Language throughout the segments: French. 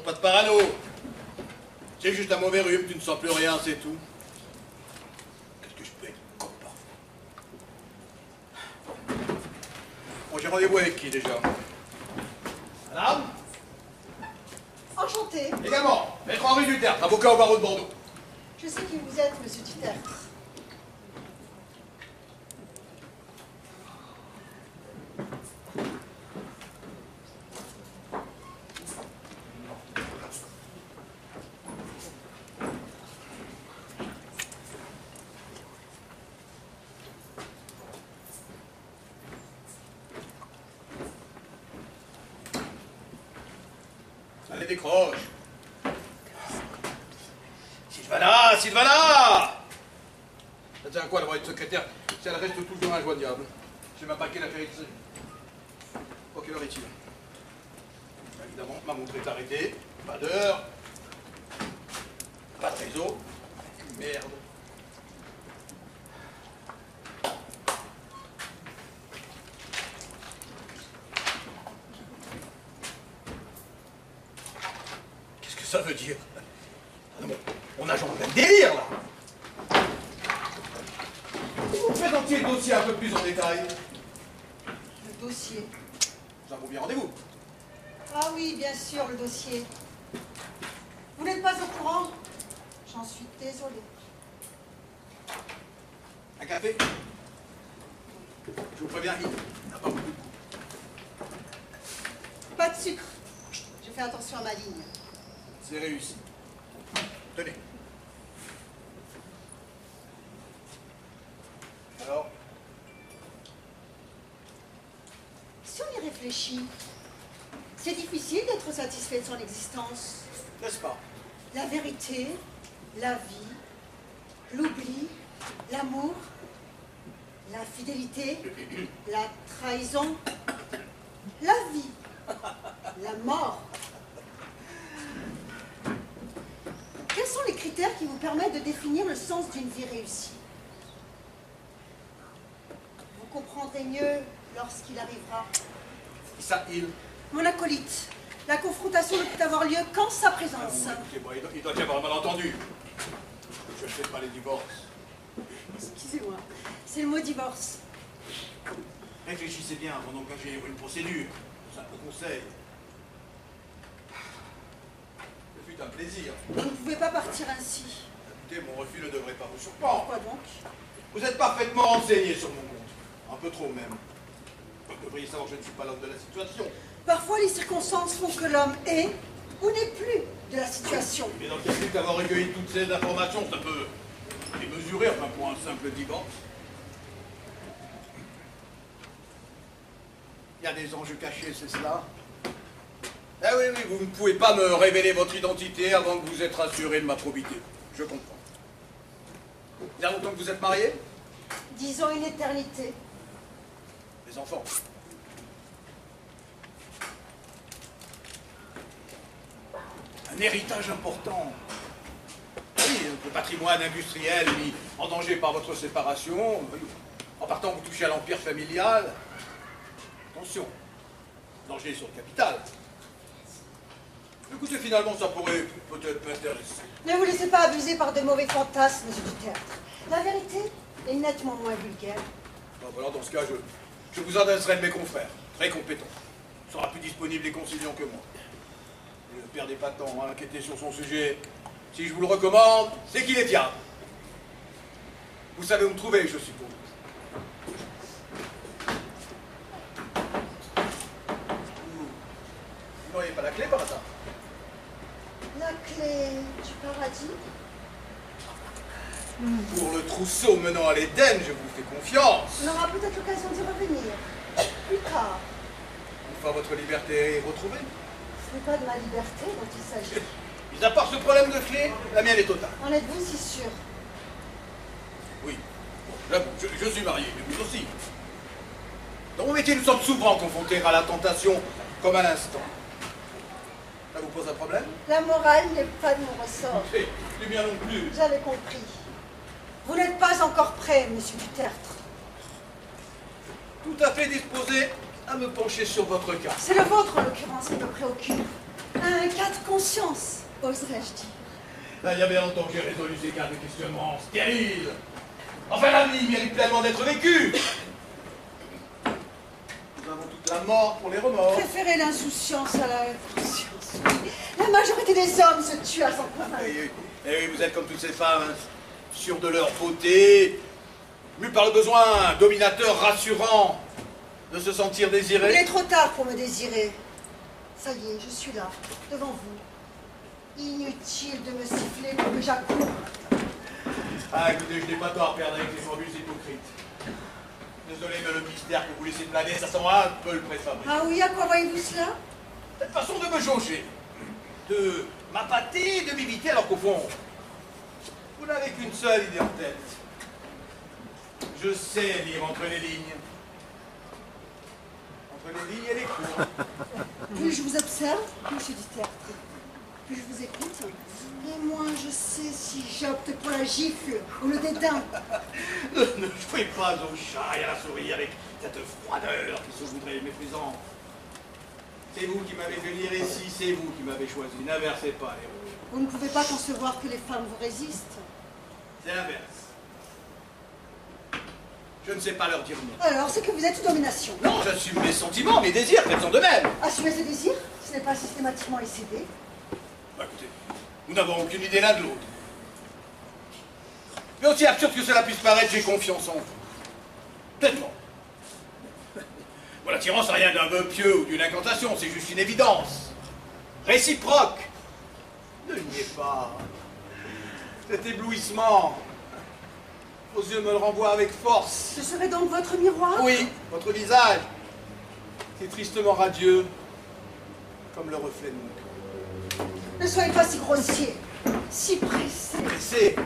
pas de parano. C'est juste un mauvais rhume, tu ne sens plus rien, c'est tout. Qu'est-ce que je peux être con parfois. Bon, j'ai rendez-vous avec qui déjà? Madame? Enchanté. Également, maître Henri Dutertre, avocat au barreau de Bordeaux. Je sais qui vous êtes, monsieur Dutertre. Allez, décroche. Sylvana, Sylvana! Ça tient à quoi d'avoir une secrétaire si elle reste toujours injoignable? Je sais même pas quelle affaire il s'agit. Oh, quelle heure est-il? Évidemment, ma montre est arrêtée. Pas d'heure. Pas de réseau. Merde. Qu'est-ce que ça veut dire? Ah non, mon agent a même délire, là! Vous présentiez le dossier un peu plus en détail. Le dossier. Nous avons bien rendez-vous. Ah oui, bien sûr, le dossier. Vous n'êtes pas au courant? J'en suis désolée. Un café? Je vous préviens, il n'a pas beaucoup de goût. Pas de sucre. Je fais attention à ma ligne. C'est réussi. Tenez. Alors? Si on y réfléchit, c'est difficile d'être satisfait de son existence. N'est-ce pas? La vérité, la vie, l'oubli, l'amour, la fidélité, la trahison, la vie, la mort. Quels sont les critères qui vous permettent de définir le sens d'une vie réussie? Vous comprendrez mieux lorsqu'il arrivera. Ça, Mon acolyte, la confrontation ne peut avoir lieu qu'en sa présence. Écoutez-moi, il doit y avoir un malentendu. Je ne fais pas les divorces. Excusez-moi, c'est le mot divorce. Réfléchissez bien avant d'engager une procédure. C'est un peu conseil. Ce fut un plaisir. Vous ne pouvez pas partir ainsi. Écoutez, mon refus ne devrait pas vous surprendre. Pourquoi donc? Vous êtes parfaitement renseigné sur mon compte. Un peu trop même. Vous devriez savoir que je ne suis pas l'homme de la situation. Parfois, les circonstances font que l'homme est ou n'est plus de la situation. Mais dans le cas d'avoir recueilli toutes ces informations, ça peut les mesurer, enfin pour un simple divorce. Il y a des enjeux cachés, c'est cela? Ah oui, oui, vous ne pouvez pas me révéler votre identité avant que vous êtes rassuré de ma probité. Je comprends. Il y a longtemps que vous êtes mariés? Disons une éternité. Les enfants? Un héritage important. Oui, le patrimoine industriel mis en danger par votre séparation. En partant, vous touchez à l'empire familial. Attention, danger sur le capital. Écoutez, finalement, ça pourrait peut-être m'intéresser. Ne vous laissez pas abuser par de mauvais fantasmes, monsieur Dutertre. La vérité est nettement moins vulgaire. Bon, voilà, dans ce cas, je vous adresserai de mes confrères, très compétents. Il sera plus disponible et conciliant que moi. Ne perdez pas de temps à inquiéter sur son sujet. Si je vous le recommande, c'est qu'il est fiable. Vous savez où me trouver, je suppose. Vous n'auriez pas la clé par hasard? La clé du paradis? Pour le trousseau menant à l'Éden, je vous fais confiance. On aura peut-être l'occasion d'y revenir. Plus tard. Une fois votre liberté retrouvée. Ce n'est pas de ma liberté dont il s'agit. Mis à part ce problème de clé, la mienne est totale. En êtes-vous si sûr? Oui. J'avoue, je suis marié, mais vous aussi. Dans mon métier, nous sommes souvent confrontés à la tentation comme à l'instant. Ça vous pose un problème? La morale n'est pas de mon ressort. C'est bien non plus. J'avais compris. Vous n'êtes pas encore prêt, monsieur Dutertre. Tout à fait disposé à me pencher sur votre cas. C'est le vôtre, en l'occurrence, qui me préoccupe. Un cas de conscience, oserais-je dire. Là, il y a bien longtemps que j'ai résolu ces cas de questionnement stériles. Enfin, la vie mérite pleinement d'être vécue. Nous avons toute la mort pour les remords. Préférez l'insouciance à la conscience, oui. La majorité des hommes se tuent à s'en convaincre. Et oui, vous êtes comme toutes ces femmes, hein, sûres de leur beauté, mues par le besoin dominateur rassurant de se sentir désirées. Il est trop tard pour me désirer. Ça y est, je suis là, devant vous. Inutile de me siffler pour que j'accoure. Ah, écoutez, je n'ai pas tort à perdre avec les formules hypocrites. Désolé, mais le mystère que vous laissez planer, ça sent un peu le préfabriqué. Ah oui, à quoi voyez-vous cela? Cette façon de me jauger, de m'appâter, de m'imiter, alors qu'au fond, vous n'avez qu'une seule idée en tête. Je sais lire entre les lignes. Entre les lignes et les cours. Plus je vous observe, monsieur Duterte, plus je vous écoute, et moins je sais si j'opte pour la gifle ou le dédain. Ne jouez pas au chat et à la souris avec cette froideur qui se voudrait méprisante. C'est vous qui m'avez fait lire ici, c'est vous qui m'avez choisi. N'inversez pas les rôles. Vous ne pouvez pas concevoir que les femmes vous résistent. C'est l'inverse. Je ne sais pas leur dire non. Alors, c'est que vous êtes sous domination. Non, j'assume mes sentiments, mes désirs, qu'elles sont de même. Assumer ses désirs, ce n'est pas systématiquement les céder. Bah, écoutez, nous n'avons aucune idée l'un de l'autre. Mais aussi absurde que cela puisse paraître, j'ai confiance en vous. Pleinement. Bon, l'attirance n'a rien d'un vœu pieux ou d'une incantation, c'est juste une évidence. Réciproque. Ne niez pas. Cet éblouissement, vos yeux me le renvoient avec force. Ce serait donc votre miroir? Oui, votre visage. C'est tristement radieux, comme le reflet de mon cœur. Ne soyez pas si grossier, si pressé. Pressé.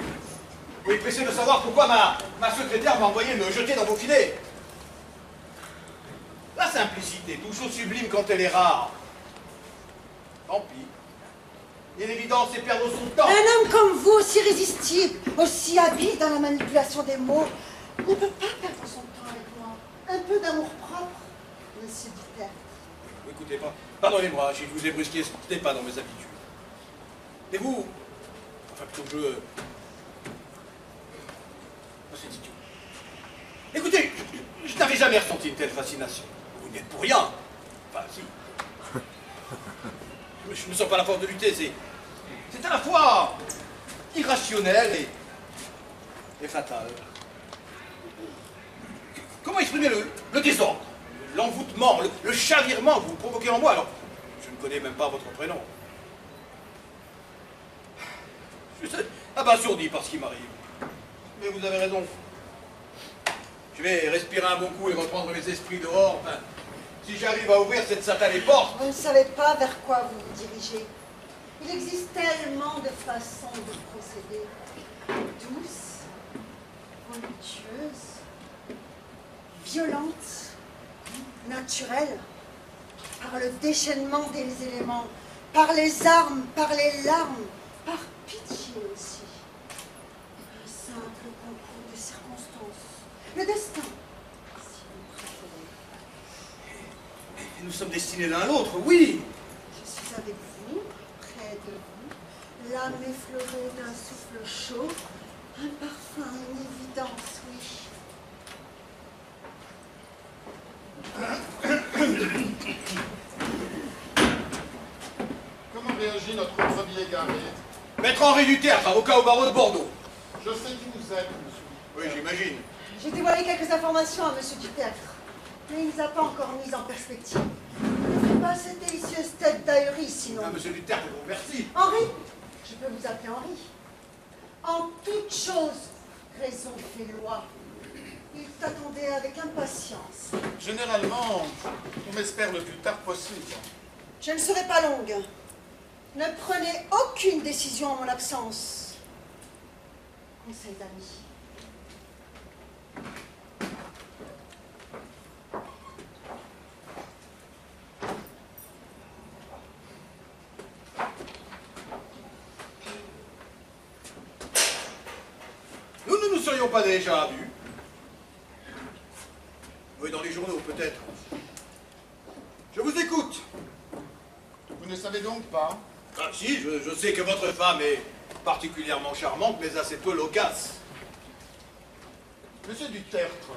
Oui, pressé de savoir pourquoi ma secrétaire m'a envoyé me jeter dans vos filets. La simplicité, toujours sublime quand elle est rare. Tant pis. Et l'évidence, c'est perdre son temps. Un homme comme vous, aussi résistible, aussi habile dans la manipulation des mots, ne peut pas perdre son temps avec moi. Un peu d'amour propre, monsieur Duterte. Écoutez pas. Pardonnez-moi si je vous ai brusqué, ce n'est pas dans mes habitudes. Et vous, enfin plutôt je... Oh, c'est idiot. Écoutez, je n'avais jamais ressenti une telle fascination. Vous n'y êtes pour rien. Enfin, si. Je me sens pas la force de lutter, c'est à la fois irrationnel et fatal. Comment exprimer le désordre, l'envoûtement, le chavirement que vous provoquez en moi? Alors, je ne connais même pas votre prénom. Je suis abasourdi par ce qui m'arrive. Mais vous avez raison. Je vais respirer un bon coup et reprendre mes esprits dehors. Enfin, si j'arrive à ouvrir cette satanée porte. Vous ne savez pas vers quoi vous vous dirigez. Il existe tellement de façons de procéder. Douces, voluptueuses, violentes, naturelles, par le déchaînement des éléments, par les armes, par les larmes, par pitié aussi. Un simple concours de circonstances. Le destin, si vous préférez. Et nous sommes destinés l'un à l'autre, oui. Je suis avec vous, près de vous, l'âme effleurée d'un souffle chaud, un parfum, une évidence, oui. Comment réagit notre premier égaré? Maître Henri du Tertre, avocat au barreau de Bordeaux. Je sais qui vous êtes, monsieur. Oui, j'imagine. J'ai dévoilé quelques informations à monsieur Duterte, mais il ne nous a pas encore mis en perspective. Ne faites pas cette délicieuse tête d'ahurie, sinon. Ah, monsieur du Tertre, je vous remercie. Henri, je peux vous appeler Henri. En toute chose, raison fait loi. Il t'attendait avec impatience. Généralement, on m'espère le plus tard possible. Je ne serai pas longue. Ne prenez aucune décision en mon absence. Conseil d'amis. Nous ne nous serions pas déjà vus. Oui, dans les journaux, peut-être. Je vous écoute. Vous ne le savez donc pas? Ah si, je sais que votre femme est particulièrement charmante, mais assez peu loquace. Monsieur Dutertre,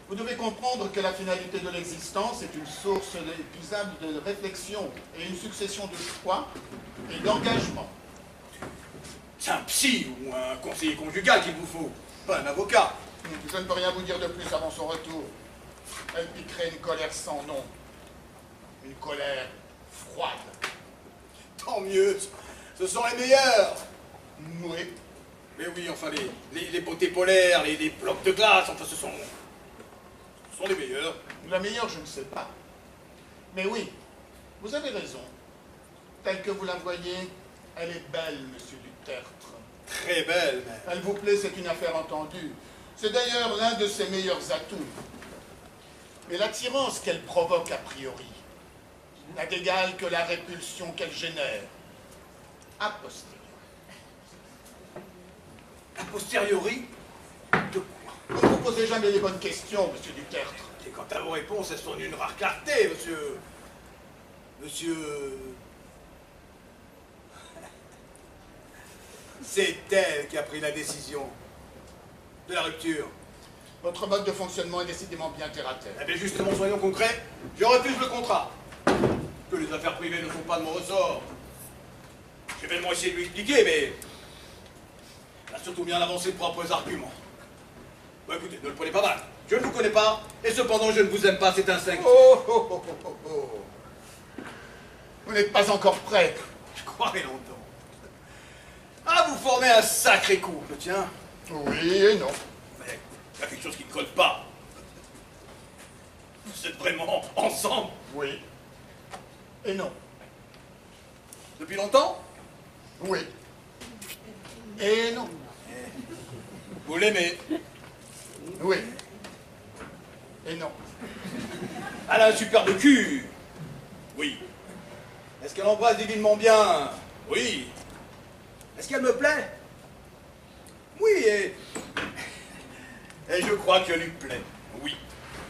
vous devez comprendre que la finalité de l'existence est une source inépuisable de réflexion et une succession de choix et d'engagement. C'est un psy ou un conseiller conjugal qu'il vous faut, pas un avocat. Je ne peux rien vous dire de plus avant son retour. Elle piquerait une colère sans nom. Une colère froide. Tant mieux, ce sont les meilleurs. Oui. Mais oui, enfin, les beautés polaires, les blocs de glace, enfin, ce sont les meilleurs. La meilleure, je ne sais pas. Mais oui, vous avez raison. Telle que vous la voyez, elle est belle, monsieur Dutertre. Très belle, mais... Elle vous plaît, c'est une affaire entendue. C'est d'ailleurs l'un de ses meilleurs atouts. Mais l'attirance qu'elle provoque a priori n'a d'égal que la répulsion qu'elle génère. A posteriori. A posteriori, de quoi? Vous ne vous posez jamais les bonnes questions, monsieur Dutertre. Et quant à vos réponses, elles sont d'une rare clarté, monsieur... Monsieur... C'est elle qui a pris la décision de la rupture. Votre mode de fonctionnement est décidément bien terre à terre. Eh bien justement, soyons concrets, je refuse le contrat. Que les affaires privées ne sont pas de mon ressort. J'ai bellement essayé de lui expliquer, mais... Elle a surtout bien avancé de propres arguments. Bon, écoutez, ne le prenez pas mal. Je ne vous connais pas, et cependant je ne vous aime pas, c'est instinctif. Oh, oh, oh, oh, oh, oh. Vous n'êtes pas encore prêt. Je croirais longtemps. Ah, vous formez un sacré couple, tiens. Oui et non. Mais il y a quelque chose qui ne colle pas. Vous êtes vraiment ensemble Oui et non. depuis longtemps? Oui et non. Vous l'aimez? Oui et non. Elle a un superbe cul. Oui. Est-ce qu'elle embrasse divinement bien? Oui. Est-ce qu'elle me plaît? Oui, et je crois qu'elle lui plaît. Oui.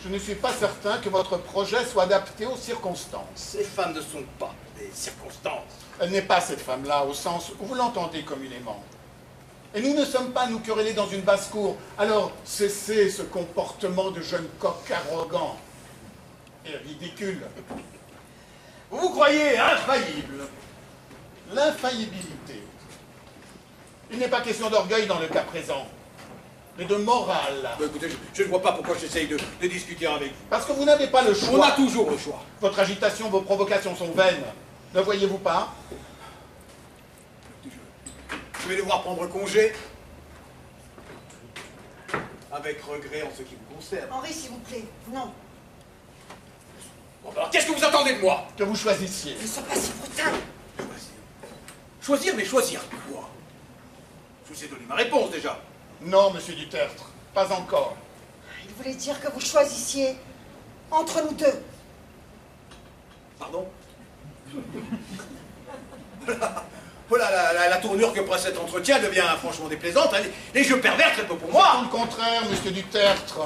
Je ne suis pas certain que votre projet soit adapté aux circonstances. Ces femmes ne sont pas des circonstances. Elle n'est pas cette femme-là, au sens où vous l'entendez communément. Et nous ne sommes pas nous quereller dans une basse-cour. Alors, cessez ce comportement de jeune coq arrogant et ridicule. Vous vous croyez infaillible? L'infaillibilité. Il n'est pas question d'orgueil dans le cas présent, mais de morale. Bah, écoutez, je ne vois pas pourquoi j'essaye de discuter avec vous. Parce que vous n'avez pas le choix. On a toujours le choix. Votre agitation, vos provocations sont vaines. Ne voyez-vous pas? Je vais devoir prendre congé. Avec regret en ce qui vous concerne. Henri, s'il vous plaît, non. Bon, alors qu'est-ce que vous attendez de moi? Que vous choisissiez. Ne sois pas si brutal. Choisir. Choisir, mais choisir quoi? Je vous ai donné ma réponse déjà. Non, monsieur Dutertre, pas encore. Il voulait dire que vous choisissiez entre nous deux. Pardon? Voilà, la tournure que prend cet entretien devient franchement déplaisante. Hein. Les jeux pervers, très peu pour Tout moi. le contraire, monsieur Dutertre.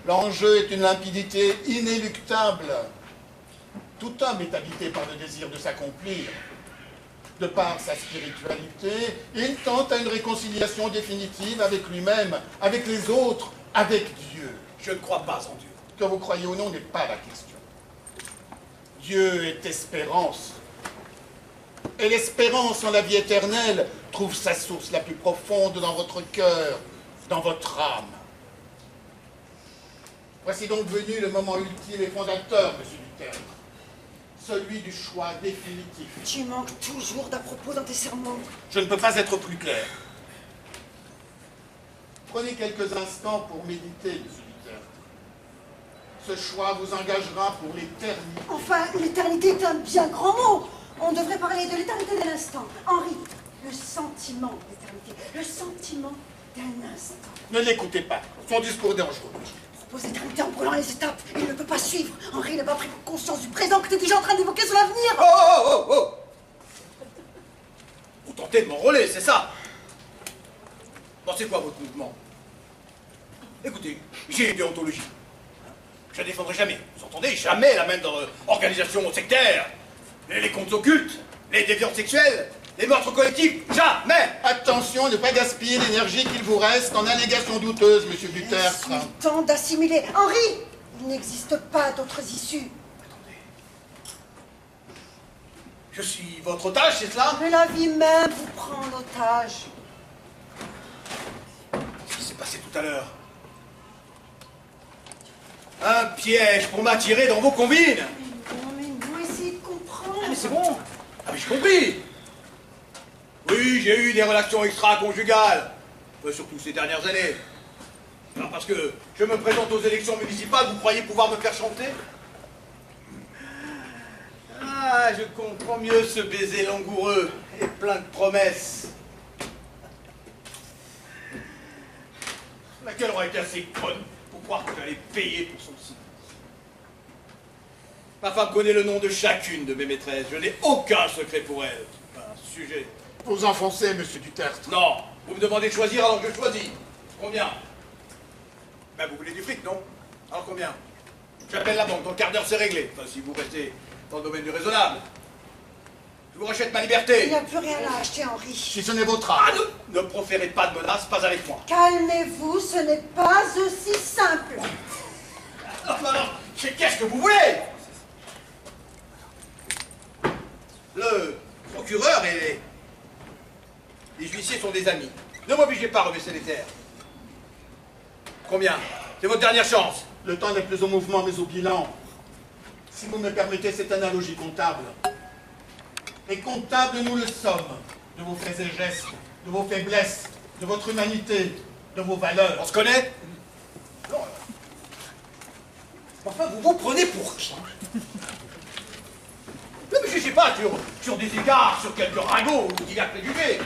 L'enjeu est une limpidité inéluctable. Tout homme est habité par le désir de s'accomplir. De par sa spiritualité, il tente à une réconciliation définitive avec lui-même, avec les autres, avec Dieu. Je ne crois pas en Dieu. Que vous croyez ou non n'est pas la question. Dieu est espérance. Et l'espérance en la vie éternelle trouve sa source la plus profonde dans votre cœur, dans votre âme. Voici donc venu le moment ultime et fondateur, monsieur Dutertre. Celui du choix définitif. Tu manques toujours d'à propos dans tes sermons. Je ne peux pas être plus clair. Prenez quelques instants pour méditer, monsieur Dutertre. Ce choix vous engagera pour l'éternité. Enfin, l'éternité est un bien grand mot. On devrait parler de l'éternité d'un instant. Henri, le sentiment d'éternité. Le sentiment d'un instant. Ne l'écoutez pas. Son discours est dangereux. Propose l'éternité en brûlant les étapes. Il ne peut pas suivre. Henri n'a pas pris conscience du présent que tu es déjà en train d'évoquer sur l'avenir. Oh, oh, oh, oh! Vous tentez de m'enrôler, c'est ça? Bon, c'est quoi votre mouvement? Écoutez, j'ai une déontologie. Je ne défendrai jamais, vous entendez, jamais la main dans organisation sectaire. Les comptes occultes, les déviances sexuelles, les meurtres collectifs, jamais! Attention à ne pas gaspiller l'énergie qu'il vous reste en allégations douteuses, monsieur Est-ce Dutertre. le temps d'assimiler? Henri, il n'existe pas d'autres issues. Attendez. Je suis votre otage, c'est cela? Mais la vie même vous prend en otage. Ce qui s'est passé tout à l'heure. Un piège pour m'attirer dans vos combines! Mais non, essayez de comprendre. Ah mais c'est bon! Ah mais j'ai compris! Oui, j'ai eu des relations extra-conjugales. Surtout ces dernières années. Alors parce que je me présente aux élections municipales, vous croyez pouvoir me faire chanter? Ah, je comprends mieux ce baiser langoureux et plein de promesses. Laquelle aurait été assez conne pour croire que j'allais payer pour son silence. Ma femme connaît le nom de chacune de mes maîtresses. Je n'ai aucun secret pour elle. Un sujet. Vous enfoncez, monsieur Dutertre. Non, vous me demandez de choisir alors que je choisis. Combien? Ben vous voulez du fric, non? Alors combien? J'appelle la banque, dans le quart d'heure c'est réglé. Enfin, si vous restez dans le domaine du raisonnable. Je vous rachète ma Il liberté. n'y a plus rien à acheter, Henri. Si ce n'est votre Ah, âme. ne proférez pas de menaces, pas avec moi. Calmez-vous, ce n'est pas aussi simple. Non, qu'est-ce que vous voulez? Le procureur et les huissiers sont des amis. Ne m'obligez pas à rebaisser les terres. Combien? C'est votre dernière chance. Le temps n'est plus au mouvement, mais au bilan. Si vous me permettez cette analogie comptable. Et comptable, nous le sommes, de vos faits et gestes, de vos faiblesses, de votre humanité, de vos valeurs. On se connaît? Non. Enfin, vous vous prenez pour qui? Non, mais je sais pas, sur des égards, sur quelques ragots ou divers préjugés.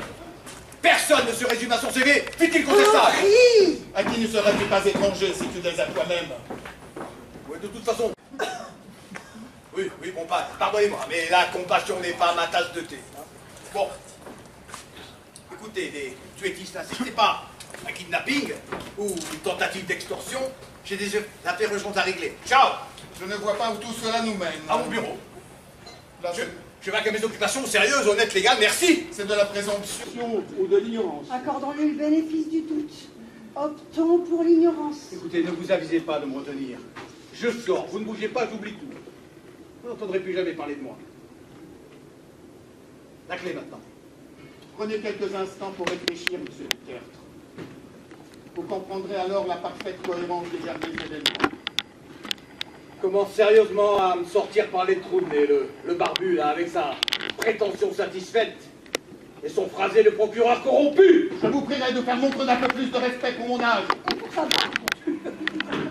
Personne ne se résume à son CV, fut-il contestable. Henri! À qui ne serais-tu pas étranger si tu l'es à toi-même? Oui, de toute façon. Oui, bon, pardonnez-moi, mais la compassion n'est pas ma tasse de thé. Hein. Bon. Écoutez, les tuetistes, n'insistez pas. Un kidnapping ou une tentative d'extorsion, j'ai des affaires urgentes à régler. Ciao! Je ne vois pas où tout cela nous mène. À mon bureau. Là, Je vais à mes occupations sérieuses, honnêtes, légales, merci! c'est de la présomption ou de l'ignorance. Accordons-lui le bénéfice du doute. Optons pour l'ignorance. Écoutez, ne vous avisez pas de me retenir. Je sors, vous ne bougez pas, j'oublie tout. Vous n'entendrez plus jamais parler de moi. La clé maintenant. Prenez quelques instants pour réfléchir, monsieur Dutertre. Vous comprendrez alors la parfaite cohérence des derniers événements. Commence sérieusement à me sortir par les trous de nez, le barbu, là, avec sa prétention satisfaite et son phrasé de procureur corrompu. Je vous prierai de faire montre d'un peu plus de respect pour mon âge. Et pour sa barbe.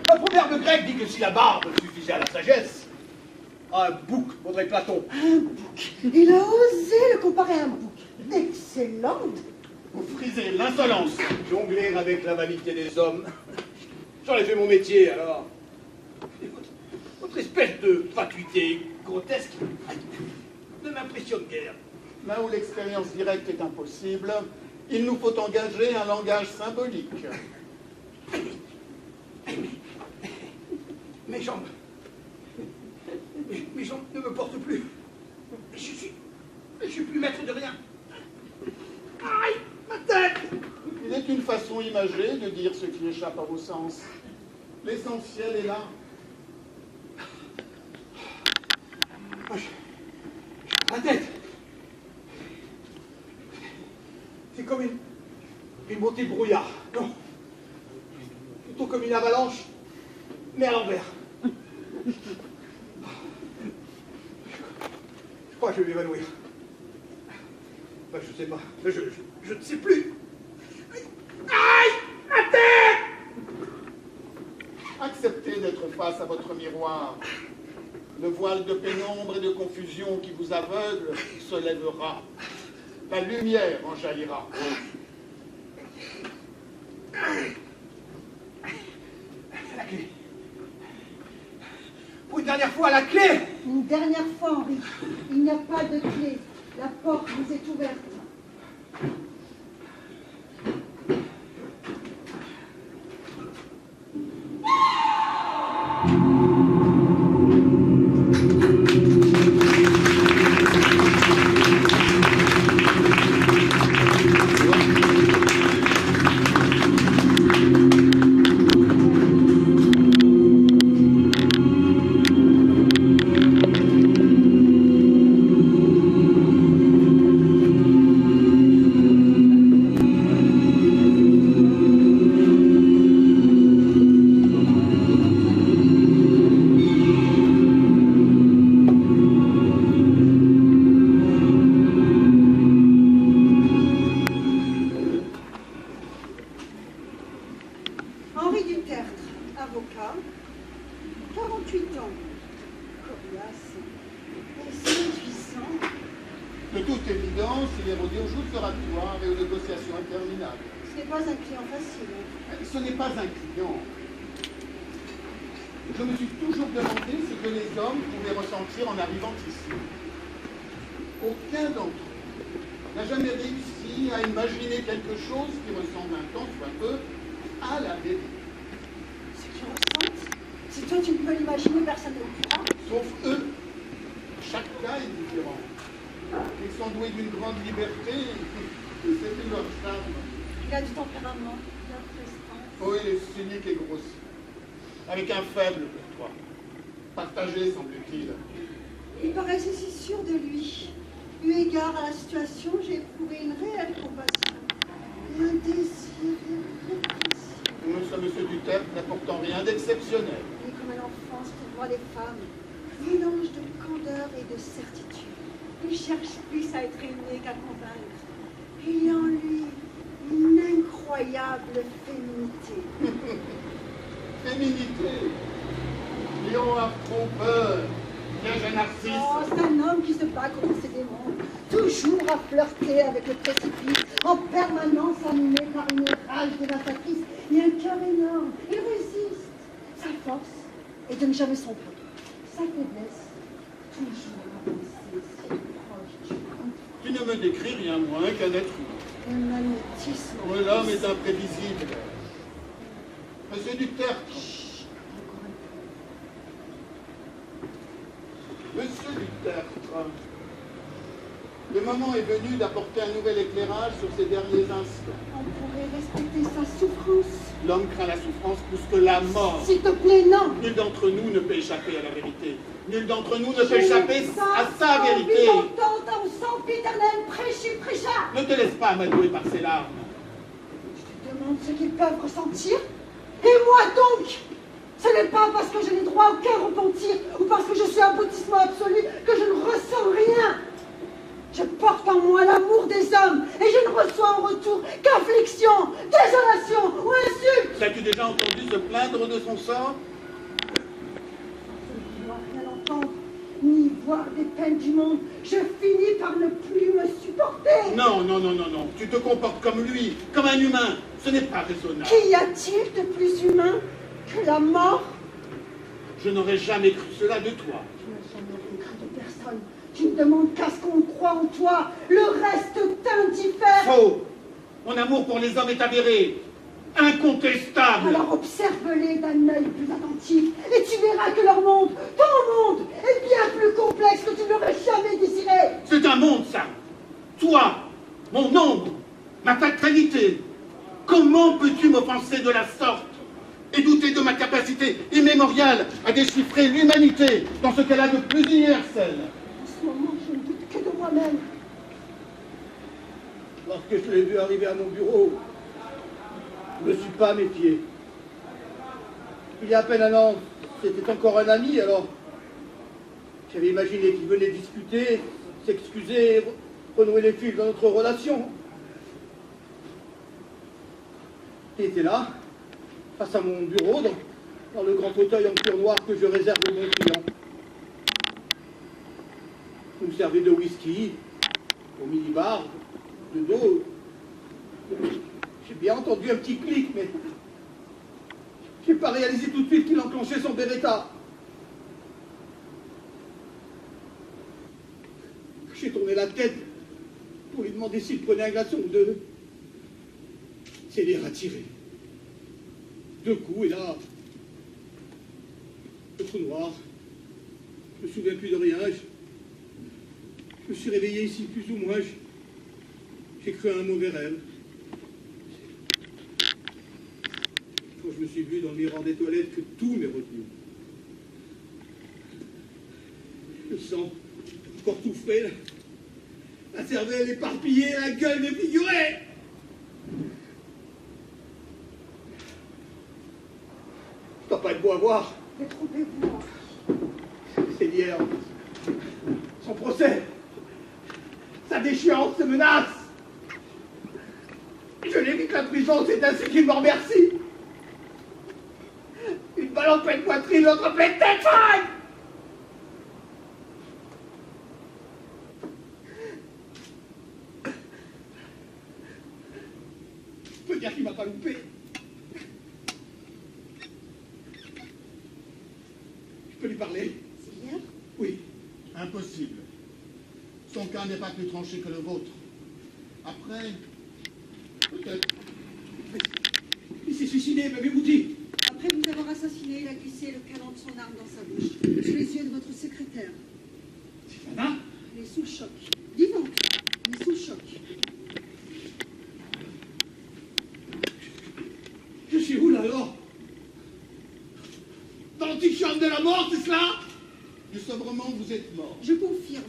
Un proverbe grec dit que si la barbe suffisait à la sagesse, un bouc vaudrait Platon. Un bouc. Il a osé le comparer à un bouc. Excellente. Vous frisez l'insolence. Jongler avec la vanité des hommes. J'en ai fait mon métier, alors. Et votre espèce de fatuité grotesque ne m'impressionne guère. Là où l'expérience directe est impossible, il nous faut engager un langage symbolique. Mes jambes. Mes jambes ne me portent plus. Je suis plus maître de rien. Aïe, ma tête! Il est une façon imagée de dire ce qui échappe à vos sens. L'essentiel est là. Ma tête! C'est comme une montée de brouillard. Non. Plutôt comme une avalanche, mais à l'envers. Je crois que je vais m'évanouir. Ben, je sais pas. Je ne sais plus. Aïe! Ma tête! Acceptez d'être face à votre miroir. Le voile de pénombre et de confusion qui vous aveugle se lèvera. La lumière en jaillira. La clé. Pour une dernière fois, la clé! Une dernière fois, Henri. Il n'y a pas de clé. La porte vous est ouverte. percutant, coriace et séduisant. De toute évidence, il est rodé aux joutes oratoires et aux négociations interminables. Ce n'est pas un client facile. Ce n'est pas un client. Je me suis toujours demandé ce que les hommes pouvaient ressentir en arrivant ici. Aucun d'entre eux n'a jamais réussi à imaginer quelque chose qui ressemble un tant soit peu à la vérité. Ce qu'ils ressentent, si toi tu ne peux l'imaginer, personne ne le croit. Sauf eux. Chaque cas est différent. Ils sont doués d'une grande liberté et c'est leur charme. Il a du tempérament, de la prestance. Oui, il est cynique et grossier. Avec un faible pour toi. Partagé, semble-t-il. Il paraissait si sûr de lui. Eu égard à la situation, j'ai éprouvé une réelle compassion et un désir irrépressible. Monsieur Duterte n'a pourtant rien d'exceptionnel. Il est comme un enfant qui voit les femmes, mélange de candeur et de certitude. Il cherche plus à être aimé qu'à convaincre. Il y a en lui une incroyable féminité. Féminité. Léon a trop peur. Piège à Narcisse. Oh, c'est un homme qui se bat contre ses démons, toujours à flirter avec le précipice, en permanence animé par une rage dévastatrice et un cœur énorme. Il résiste. Sa force est de ne jamais sombrer. Sa faiblesse, toujours avancer si proche du monde. Tu ne me décris rien moins qu'un être humain. Un magnétisme. Oh, l'homme est imprévisible. Monsieur Duterte. Chut, encore un peu. Monsieur Duterte. Le moment est venu d'apporter un nouvel éclairage sur ces derniers instants. On pourrait respecter sa souffrance. L'homme craint la souffrance plus que la mort. S'il te plaît, non. Nul d'entre nous ne peut échapper à la vérité. Nul d'entre nous ne peut échapper à sa vérité. J'entends ton sang éternel prêcher, prêcha. Ne te laisse pas amadouer par ses larmes. Je te demande ce qu'ils peuvent ressentir. Et moi donc, ce n'est pas parce que je n'ai droit à aucun repentir ou parce que je suis aboutissement absolu que je ne ressens rien. Je porte en moi l'amour des hommes et je ne reçois en retour qu'affliction, désolation ou insulte. L'as-tu déjà entendu se plaindre de son sort? Je ne dois rien entendre, ni voir des peines du monde. Je finis par ne plus me supporter. Non, non, non, non, non. Tu te comportes comme lui, comme un humain. Ce n'est pas raisonnable. Qu'y a-t-il de plus humain que la mort? Je n'aurais jamais cru cela de toi. Je n'ai jamais rien craint de personne. Tu ne demandes qu'à ce qu'on croit en toi. Le reste t'indiffère. Faux. Mon amour pour les hommes est avéré. Incontestable. Alors observe-les d'un œil plus attentif et tu verras que leur monde, ton monde, est bien plus complexe que tu n'aurais jamais désiré. C'est un monde, ça. Toi, mon ombre, ma fatalité. Comment peux-tu m'offenser de la sorte et douter de ma capacité immémoriale à déchiffrer l'humanité dans ce qu'elle a de plus universel? En ce moment, je ne doute que de moi-même. Lorsque je l'ai vu arriver à mon bureau, je ne me suis pas méfié. Il y a à peine un an, c'était encore un ami, alors j'avais imaginé qu'il venait discuter, s'excuser, renouer les fils dans notre relation. Il était là, face à mon bureau, dans le grand fauteuil en cuir noir que je réserve aux bons clients. Vous me servez de whisky, au minibar, de dos. J'ai bien entendu un petit clic, mais j'ai pas réalisé tout de suite qu'il enclenchait son Beretta. J'ai tourné la tête pour lui demander s'il prenait un glaçon ou deux. C'est l'air attiré. Deux coups, et là, le trou noir. Je me souviens plus de rien. Je me suis réveillé ici plus ou moins. J'ai cru à un mauvais rêve. Quand je me suis vu dans le miroir des toilettes, que tout m'est revenu. Le sang, encore tout frais, la cervelle éparpillée, la gueule défigurée. Ça doit pas être beau à voir. Détrompez-vous. C'est d'hier. Son procès. Sa déchéance, ses menaces. Je n'évite la prison, c'est ainsi qu'il m'en remercie. Une ballon de pleine poitrine, l'autre pleine tête fine. Je peux dire qu'il m'a pas loupé. Je peux lui parler? C'est bien. Oui. Impossible. Son cas n'est pas plus tranché que le vôtre. Après, peut-être. Il s'est suicidé, m'avez-vous dit? Après vous avoir assassiné, il a glissé le canon de son arme dans sa bouche, sous les yeux de votre secrétaire. Sylvana? Elle est sous le choc. Vivante, mais sous le choc. Je suis où, là, alors? Dans l'antichambre de la mort, c'est cela? Du sobrement, vous êtes mort. Je confirme.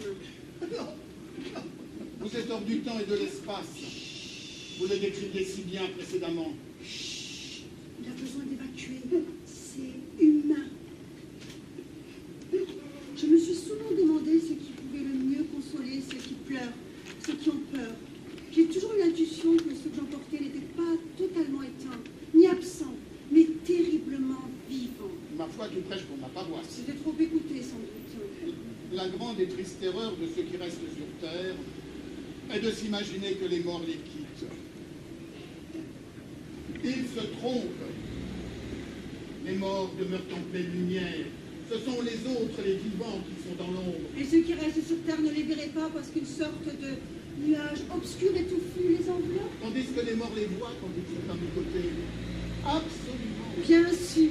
Vous êtes hors du temps et de l'espace. Vous le décriviez si bien précédemment. Il a besoin d'évacuer. C'est humain. Je me suis souvent demandé ce qui pouvait le mieux consoler ceux qui pleurent, ceux qui ont peur. J'ai toujours eu l'intuition que ce que j'emportais n'était pas totalement éteint, ni absent, mais terriblement vivant. Ma foi, tu prêches pour ma paroisse. C'était trop écouté, sans doute. La grande et triste erreur de ceux qui restent sur Terre est de s'imaginer que les morts les quittent. Ils se trompent. Les morts demeurent en pleine lumière. Ce sont les autres, les vivants, qui sont dans l'ombre. Et ceux qui restent sur Terre ne les verraient pas parce qu'une sorte de nuage obscur et touffu les enveloppe. Tandis que les morts les voient quand ils sont à mes côtés. Absolument. Bien sûr,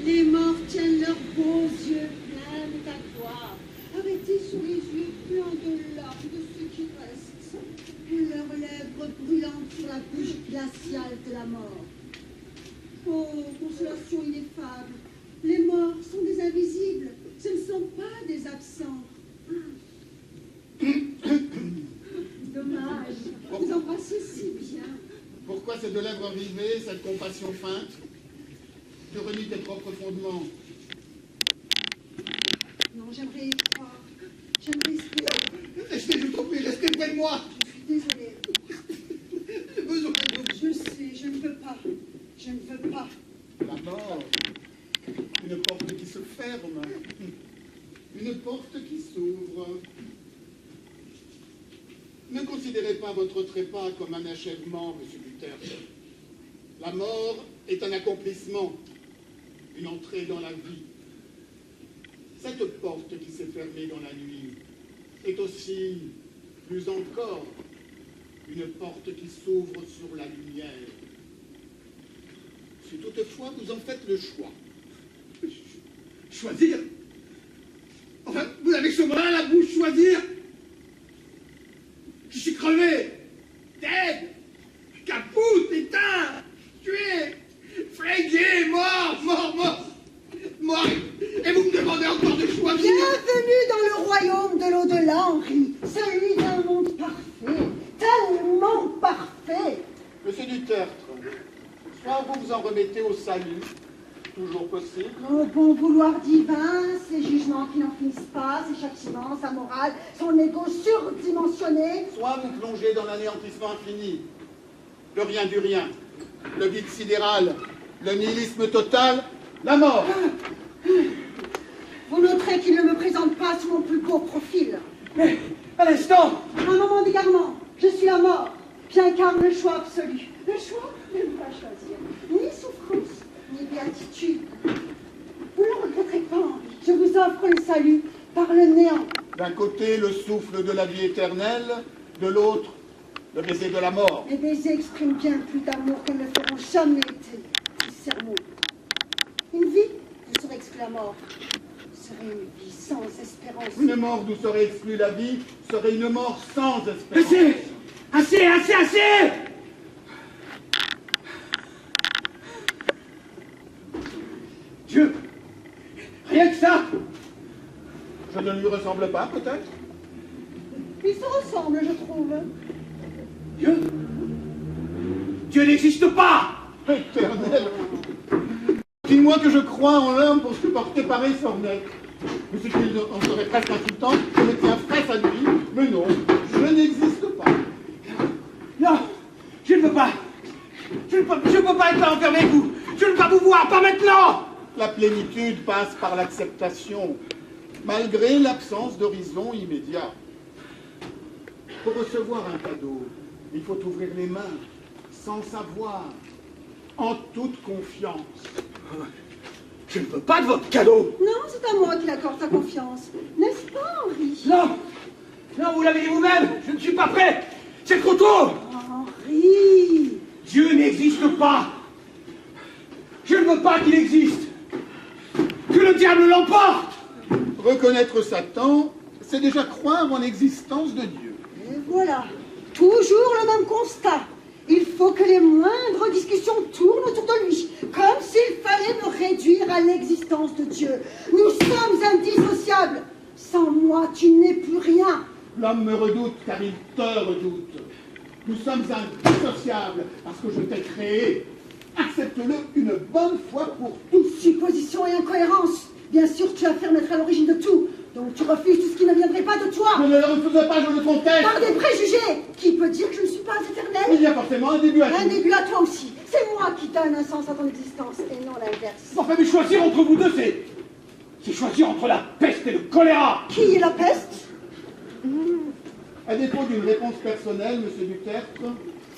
les morts tiennent leurs beaux yeux pleins de ta gloire, arrêtés sur les yeux pleins de larmes de ceux qui restent, et leurs lèvres brûlantes sur la bouche glaciale de la mort. Oh, consolation ineffable, les morts sont des invisibles, ce ne sont pas des absents. Dommage, vous embrassez si bien. Pourquoi ces deux lèvres rivées, cette compassion feinte? Tu renies tes propres fondements. Non, j'aimerais y croire, j'aimerais espérer. Restez, je vous prie, restez près de moi. Je suis désolée. J'ai besoin de vous. Je sais, je ne veux pas. Je ne veux pas. La mort, une porte qui se ferme, une porte qui s'ouvre. Ne considérez pas votre trépas comme un achèvement, monsieur Luther. La mort est un accomplissement, une entrée dans la vie. Cette porte qui s'est fermée dans la nuit est aussi, plus encore, une porte qui s'ouvre sur la lumière. Si toutefois vous en faites le choix. Choisir? Enfin, vous avez ce mot-là à la bouche, choisir? Je suis crevé, dead, capoute, éteint, tué, flingué, mort, et vous me demandez encore de choisir? Bienvenue dans le royaume de l'au-delà, Henri. Celui d'un monde parfait, tellement parfait. Monsieur Dutertre, soit vous vous en remettez au salut, toujours possible, Au bon vouloir divin, ces jugements qui n'en finissent pas, ces châtiments, sa morale, son ego surdimensionné. soit vous plongez dans l'anéantissement infini, le rien du rien, le vide sidéral, le nihilisme total, la mort. Vous noterez qu'il ne me présente pas sous mon plus beau profil. Mais, à l'instant, Un moment d'égarement, je suis la mort. J'incarne le choix absolu. Le choix de ne pas choisir. Ni souffrance, ni béatitude. Vous ne le regretterez pas, Henri. Je vous offre le salut par le néant. D'un côté, le souffle de la vie éternelle, de l'autre, le baiser de la mort. Les baisers expriment bien plus d'amour que ne le feront jamais été ces sermons. Une vie d'où serait exclue la mort serait une vie sans espérance. Une mort d'où serait exclue la vie serait une mort sans espérance. assez! Dieu, rien que ça. Je ne lui ressemble pas, peut-être? Ils se ressemblent, je trouve. Dieu n'existe pas. Éternel! Dis-moi que je crois en l'homme pour supporter pareil sornette. Mais c'est qu'il en serait presque insultant, je me tiens frais à lui, mais non, je n'existe pas. Non, je ne peux pas. Je ne peux pas être là enfermé avec vous. Je ne veux pas vous voir, pas maintenant. La plénitude passe par l'acceptation, malgré l'absence d'horizon immédiat. Pour recevoir un cadeau, il faut ouvrir les mains, sans savoir, en toute confiance. Je ne veux pas de votre cadeau. Non, c'est à moi qu'il accorde sa confiance. N'est-ce pas, Henri? Non, non, vous l'avez dit vous-même, je ne suis pas prêt. C'est trop tôt. Henri! Dieu n'existe pas. Je ne veux pas qu'il existe. Que le diable l'emporte. Reconnaître Satan, c'est déjà croire en l'existence de Dieu. Et voilà, toujours le même constat. Il faut que les moindres discussions tournent autour de lui, comme s'il fallait me réduire à l'existence de Dieu. Nous sommes indissociables. Sans moi, tu n'es plus rien. L'homme me redoute car il te redoute. Nous sommes indissociables parce que je t'ai créé. Accepte-le une bonne fois pour tous. Supposition et incohérence. Bien sûr, tu affirmes être à l'origine de tout. Donc tu refuses tout ce qui ne viendrait pas de toi. Je ne le refuse pas, je le conteste. Par des préjugés. Qui peut dire que je ne suis pas éternelle? Il y a forcément un début à Un tout. début à toi aussi. C'est moi qui donne un sens à ton existence et non l'inverse. Enfin, mais choisir entre vous deux, c'est choisir entre la peste et le choléra. Qui est la peste? À défaut d'une réponse personnelle, monsieur Dutertre,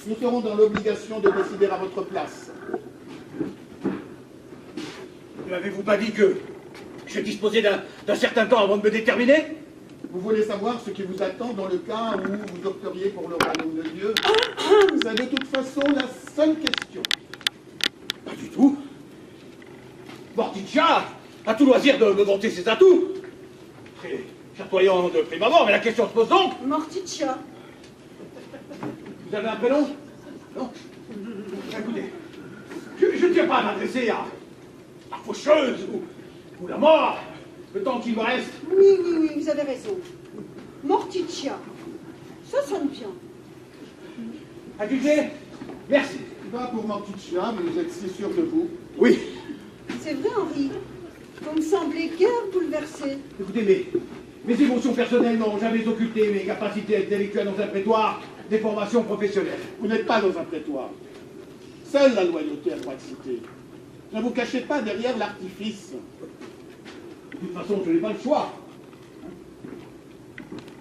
nous serons dans l'obligation de décider à votre place. Ne m'avez-vous pas dit que je disposais d'un certain temps avant de me déterminer? Vous voulez savoir ce qui vous attend dans le cas où vous opteriez pour le royaume de Dieu? C'est de toute façon la seule question. Pas du tout. Morticia a tout loisir de me vanter ses atouts. Très chatoyant de prime abord, mais la question se pose donc. Morticia. Vous avez un prénom? Non? Écoutez, je ne tiens pas à m'adresser à la faucheuse ou la mort, le temps qu'il me reste. Oui, vous avez raison. Morticia. Ça sonne bien. Accusé? Merci. Pas pour Morticia, mais vous êtes si sûr de vous. Oui. C'est vrai, Henri. Vous me semblez guère bouleversé. Écoutez, mes émotions personnelles n'ont jamais occulté mes capacités intellectuelles dans un prétoire des formations professionnelles. Vous n'êtes pas dans un prétoire. Seule la loyauté a le droit de citer. Ne vous cachez pas derrière l'artifice. De toute façon, je n'ai pas le choix.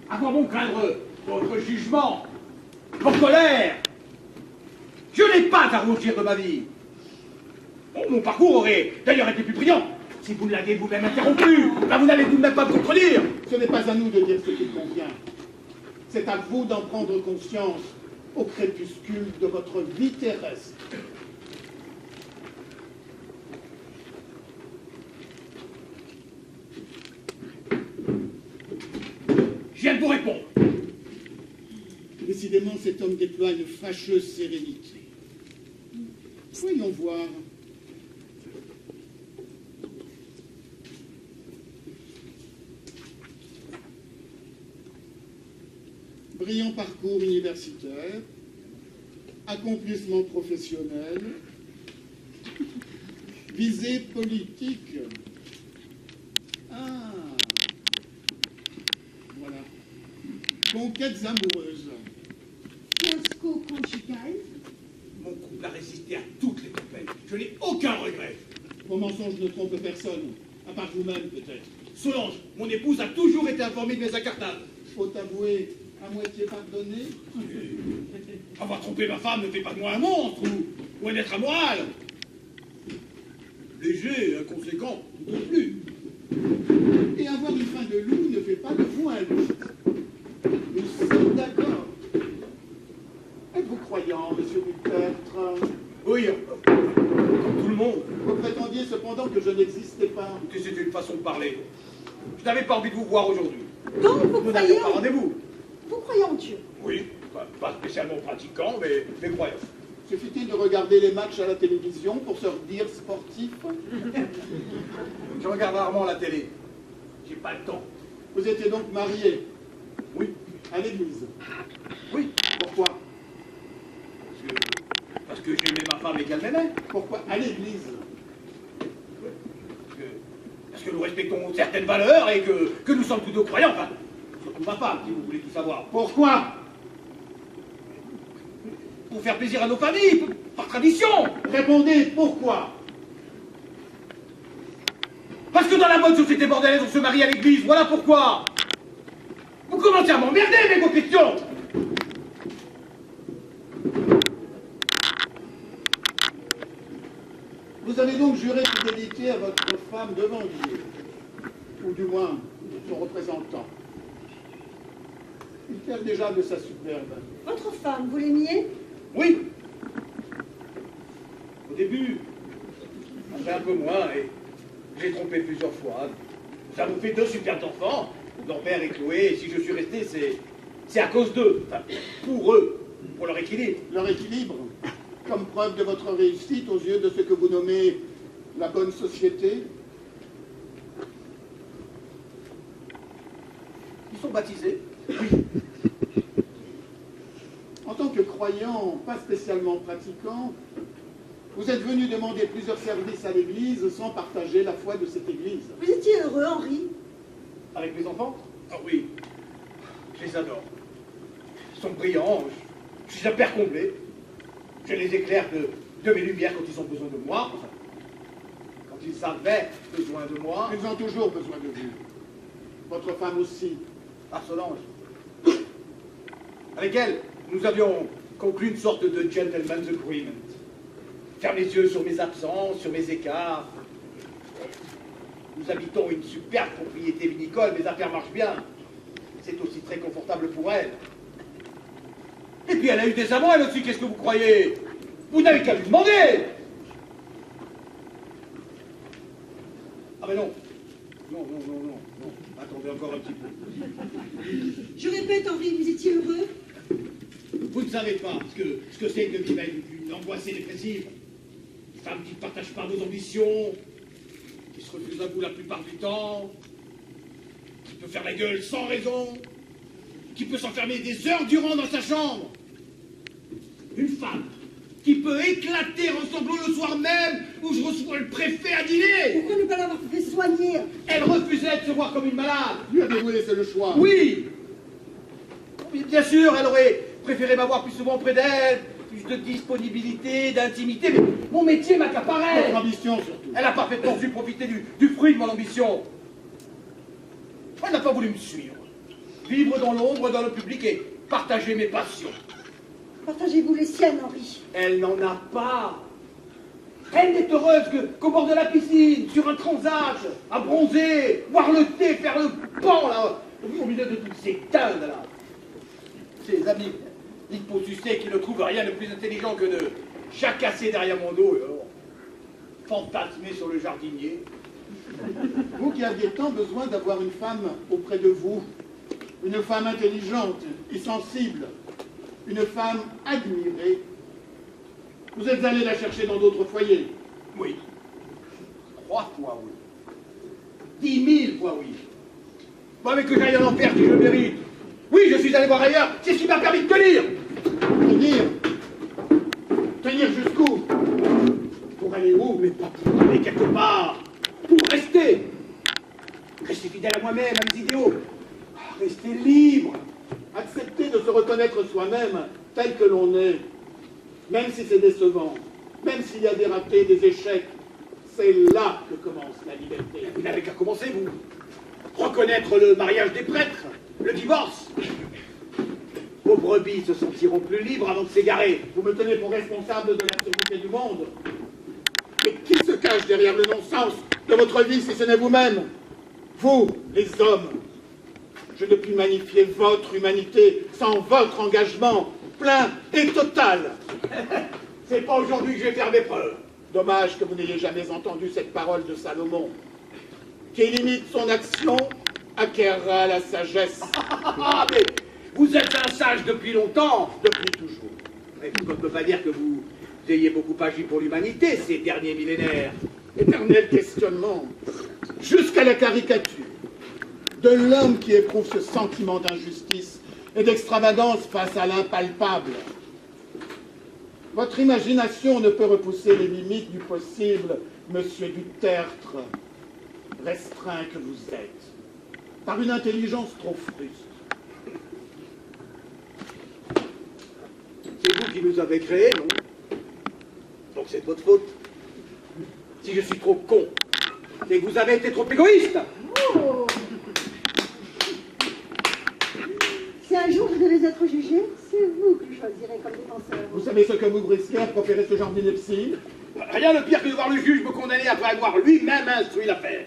À quoi bon craindre votre jugement, votre colère? Je n'ai pas à rougir de ma vie. Mon parcours aurait d'ailleurs été plus brillant si vous ne l'aviez vous-même interrompu. Là, vous n'allez tout de même pas me contredire. Ce n'est pas à nous de dire ce qui convient. C'est à vous d'en prendre conscience au crépuscule de votre vie terrestre. Je viens de vous répondre. Décidément, cet homme déploie une fâcheuse sérénité. Voyons voir. Brillant parcours universitaire, accomplissement professionnel, visée politique. Ah, voilà. Conquêtes amoureuses. Fiasco conjugal. Mon couple a résisté à toutes les tempêtes. Je n'ai aucun regret. Vos mensonges ne trompent personne, à part vous-même peut-être. Solange, mon épouse, a toujours été informée de mes incartables. Faut avouer, à moitié pardonné. Avoir trompé ma femme ne fait pas de moi un monstre ou un être amoral. Léger, inconséquent, non plus. Et avoir une fin de loup ne fait pas de vous un loup. Nous sommes d'accord. Êtes-vous croyant, monsieur Dutertre? Oui, comme tout le monde. Vous prétendiez cependant que je n'existais pas. Que c'était une façon de parler. Je n'avais pas envie de vous voir aujourd'hui. Donc vous Nous croyez... n'avions pas rendez-vous. Vous croyez en Dieu? Oui, pas spécialement pratiquant, mais croyant. Suffit-il de regarder les matchs à la télévision pour se redire sportif? Je regarde rarement la télé. J'ai pas le temps. Vous étiez donc marié? Oui, À l'église? oui. Pourquoi? Parce que j'aimais ma femme et qu'elle m'aimait. Pourquoi à l'église? Parce que nous respectons certaines valeurs et que nous sommes tous deux croyants. Enfin, surtout ma femme, si vous voulez tout savoir. Pourquoi? Pour faire plaisir à nos familles, par tradition. Répondez, pourquoi? Parce que dans la bonne société bordelaise, on se marie à l'église, voilà pourquoi. Vous commencez à m'emmerder avec vos questions. Vous avez donc juré fidélité à votre femme devant Dieu, ou du moins son représentant. Est-elle déjà de sa superbe? Votre femme, vous l'aimiez? Oui. Au début, après un peu moins, et j'ai trompé plusieurs fois. Ça vous fait 2 superbes enfants, Norbert et Chloé, et si je suis resté, c'est à cause d'eux. Enfin, pour eux, pour leur équilibre. Leur équilibre, comme preuve de votre réussite aux yeux de ce que vous nommez la bonne société. Ils sont baptisés. En tant que croyant, pas spécialement pratiquant, vous êtes venu demander plusieurs services à l'Église sans partager la foi de cette Église. Vous étiez heureux, Henri? Avec mes enfants? Ah oui, je les adore. Ils sont brillants, je suis un père comblé. Je les éclaire de mes lumières quand ils ont besoin de moi. Enfin, quand ils avaient besoin de moi. Ils ont toujours besoin de vous. Votre femme aussi. Ah, Solange. Avec elle, nous avions conclu une sorte de gentleman's agreement. Ferme les yeux sur mes absences, sur mes écarts. Nous habitons une superbe propriété vinicole, mes affaires marchent bien. C'est aussi très confortable pour elle. Et puis elle a eu des amants, elle aussi, qu'est-ce que vous croyez? Vous n'avez qu'à lui demander. Ah mais non. Non. Attendez encore un petit peu. Je répète, Henri, vous étiez heureux? Vous ne savez pas ce que c'est que de vivre avec une angoissée dépressive. Une femme qui ne partage pas vos ambitions, qui se refuse à vous la plupart du temps, qui peut faire la gueule sans raison, qui peut s'enfermer des heures durant dans sa chambre. Une femme qui peut éclater en sanglots le soir même où je reçois le préfet à dîner. Pourquoi ne pas l'avoir fait soigner? Elle refusait de se voir comme une malade. Lui avez-vous laissé le choix? Oui. Bien sûr, elle aurait préféré m'avoir plus souvent près d'elle, plus de disponibilité, d'intimité, mais mon métier m'accaparait. Votre ambition surtout. Elle a parfaitement su profiter du fruit de mon ambition. Elle n'a pas voulu me suivre. Vivre dans l'ombre, dans le public et partager mes passions. Partagez-vous les siennes, Henri? Elle n'en a pas. Elle n'est heureuse qu'au bord de la piscine, sur un transat, à bronzer, boire le thé, faire le pan, là, au milieu de toutes ces teintes, là. Ses amis hyposucés qui ne trouvent rien de plus intelligent que de jacasser derrière mon dos et alors fantasmer sur le jardinier. Vous qui aviez tant besoin d'avoir une femme auprès de vous, une femme intelligente et sensible, une femme admirée, vous êtes allé la chercher dans d'autres foyers. Oui. 3 fois oui. 10 000 fois oui. Bon, mais que j'aille en enfer si je le mérite. Oui, je suis allé voir ailleurs, c'est ce qui m'a permis de tenir. Tenir? Tenir jusqu'où? Pour aller où? Mais pas pour aller quelque part. Pour rester. Rester fidèle à moi-même, à mes idéaux. Rester libre. Accepter de se reconnaître soi-même tel que l'on est, même si c'est décevant, même s'il y a des ratés, des échecs, c'est là que commence la liberté. Vous n'avez qu'à commencer, vous. Reconnaître le mariage des prêtres, le divorce. Vos brebis se sentiront plus libres avant de s'égarer. Vous me tenez pour responsable de la sûreté du monde. Mais qui se cache derrière le non-sens de votre vie si ce n'est vous-même? Vous, les hommes. Je ne puis magnifier votre humanité sans votre engagement plein et total. C'est pas aujourd'hui que je vais faire mes preuves. Dommage que vous n'ayez jamais entendu cette parole de Salomon. Qui limite son action acquerra la sagesse. Ah, mais vous êtes un sage depuis longtemps. Depuis toujours. Mais vous ne pouvez pas dire que vous ayez beaucoup agi pour l'humanité ces derniers millénaires. Éternel questionnement, jusqu'à la caricature de l'homme qui éprouve ce sentiment d'injustice et d'extravagance face à l'impalpable. Votre imagination ne peut repousser les limites du possible, monsieur du tertre, restreint que vous êtes, par une intelligence trop fruste. C'est vous qui nous avez créés, non? Donc c'est de votre faute. Si je suis trop con, C'est que vous avez été trop égoïste. Oh. Si un jour je devais être jugé, c'est vous que je choisirais comme défenseur. Vous savez ce que vous risquez à proférer ce genre d'ineptie? Rien de pire que de voir le juge me condamner après avoir lui-même instruit l'affaire.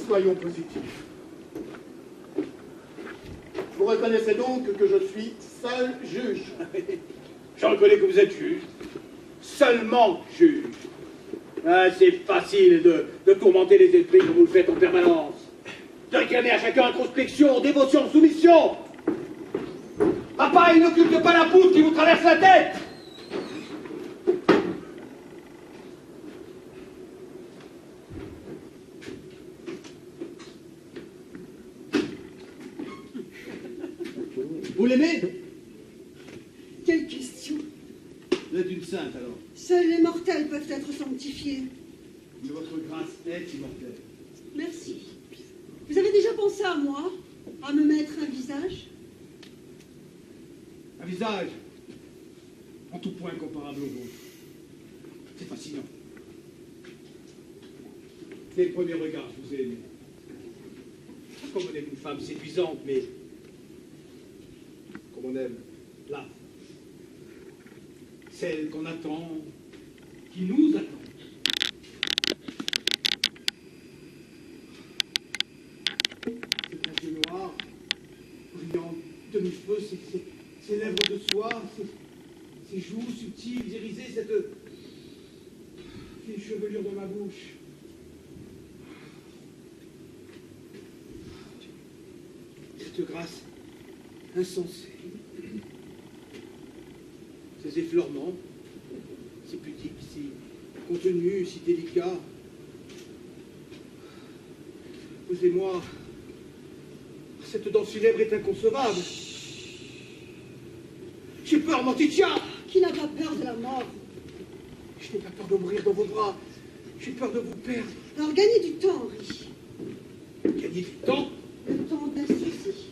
Soyons positifs. Vous reconnaissez donc que je suis seul juge. Je reconnais que vous êtes juge. Seulement juge. Ah, c'est facile de tourmenter les esprits comme vous le faites en permanence. De réclamer à chacun introspection, dévotion, soumission. Papa, il n'occupe pas la poudre qui vous traverse la tête. Vous l'aimez? Quelle question. Vous êtes une sainte alors. Seuls les mortels peuvent être sanctifiés. Mais votre grâce est immortelle. Merci. Vous avez déjà pensé à moi? À me mettre un visage? Un visage en tout point comparable au vôtre. C'est fascinant. Dès le premier regard, je vous ai aimé. Comme on aime une femme séduisante, mais comme on aime là. Celle qu'on attend, qui nous attend. Ces yeux noirs, brillants, demi-feu, ces lèvres de soie, ces joues subtiles, irisées, cette fine chevelure dans ma bouche. Cette grâce insensée. Ces effleurements, si pudiques, si contenus, si délicats. Vous et moi, cette danse funèbre est inconcevable. J'ai peur, Morticia. Qui n'a pas peur de la mort? Je n'ai pas peur de mourir dans vos bras. J'ai peur de vous perdre. Alors gagnez du temps, Henri. Gagner du temps. Le temps d'un sursis.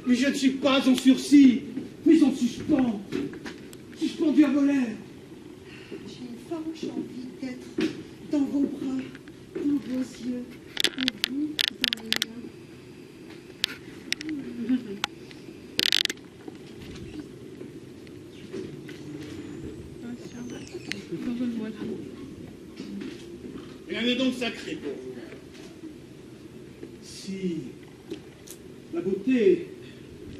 Mais je ne suis pas en sursis, mais en suspens. Suspendu à vos lèvres. J'ai une farouche envie d'être dans vos bras, dans vos yeux, et vous dans les miens. Rien n'est donc sacré pour vous. Si la beauté,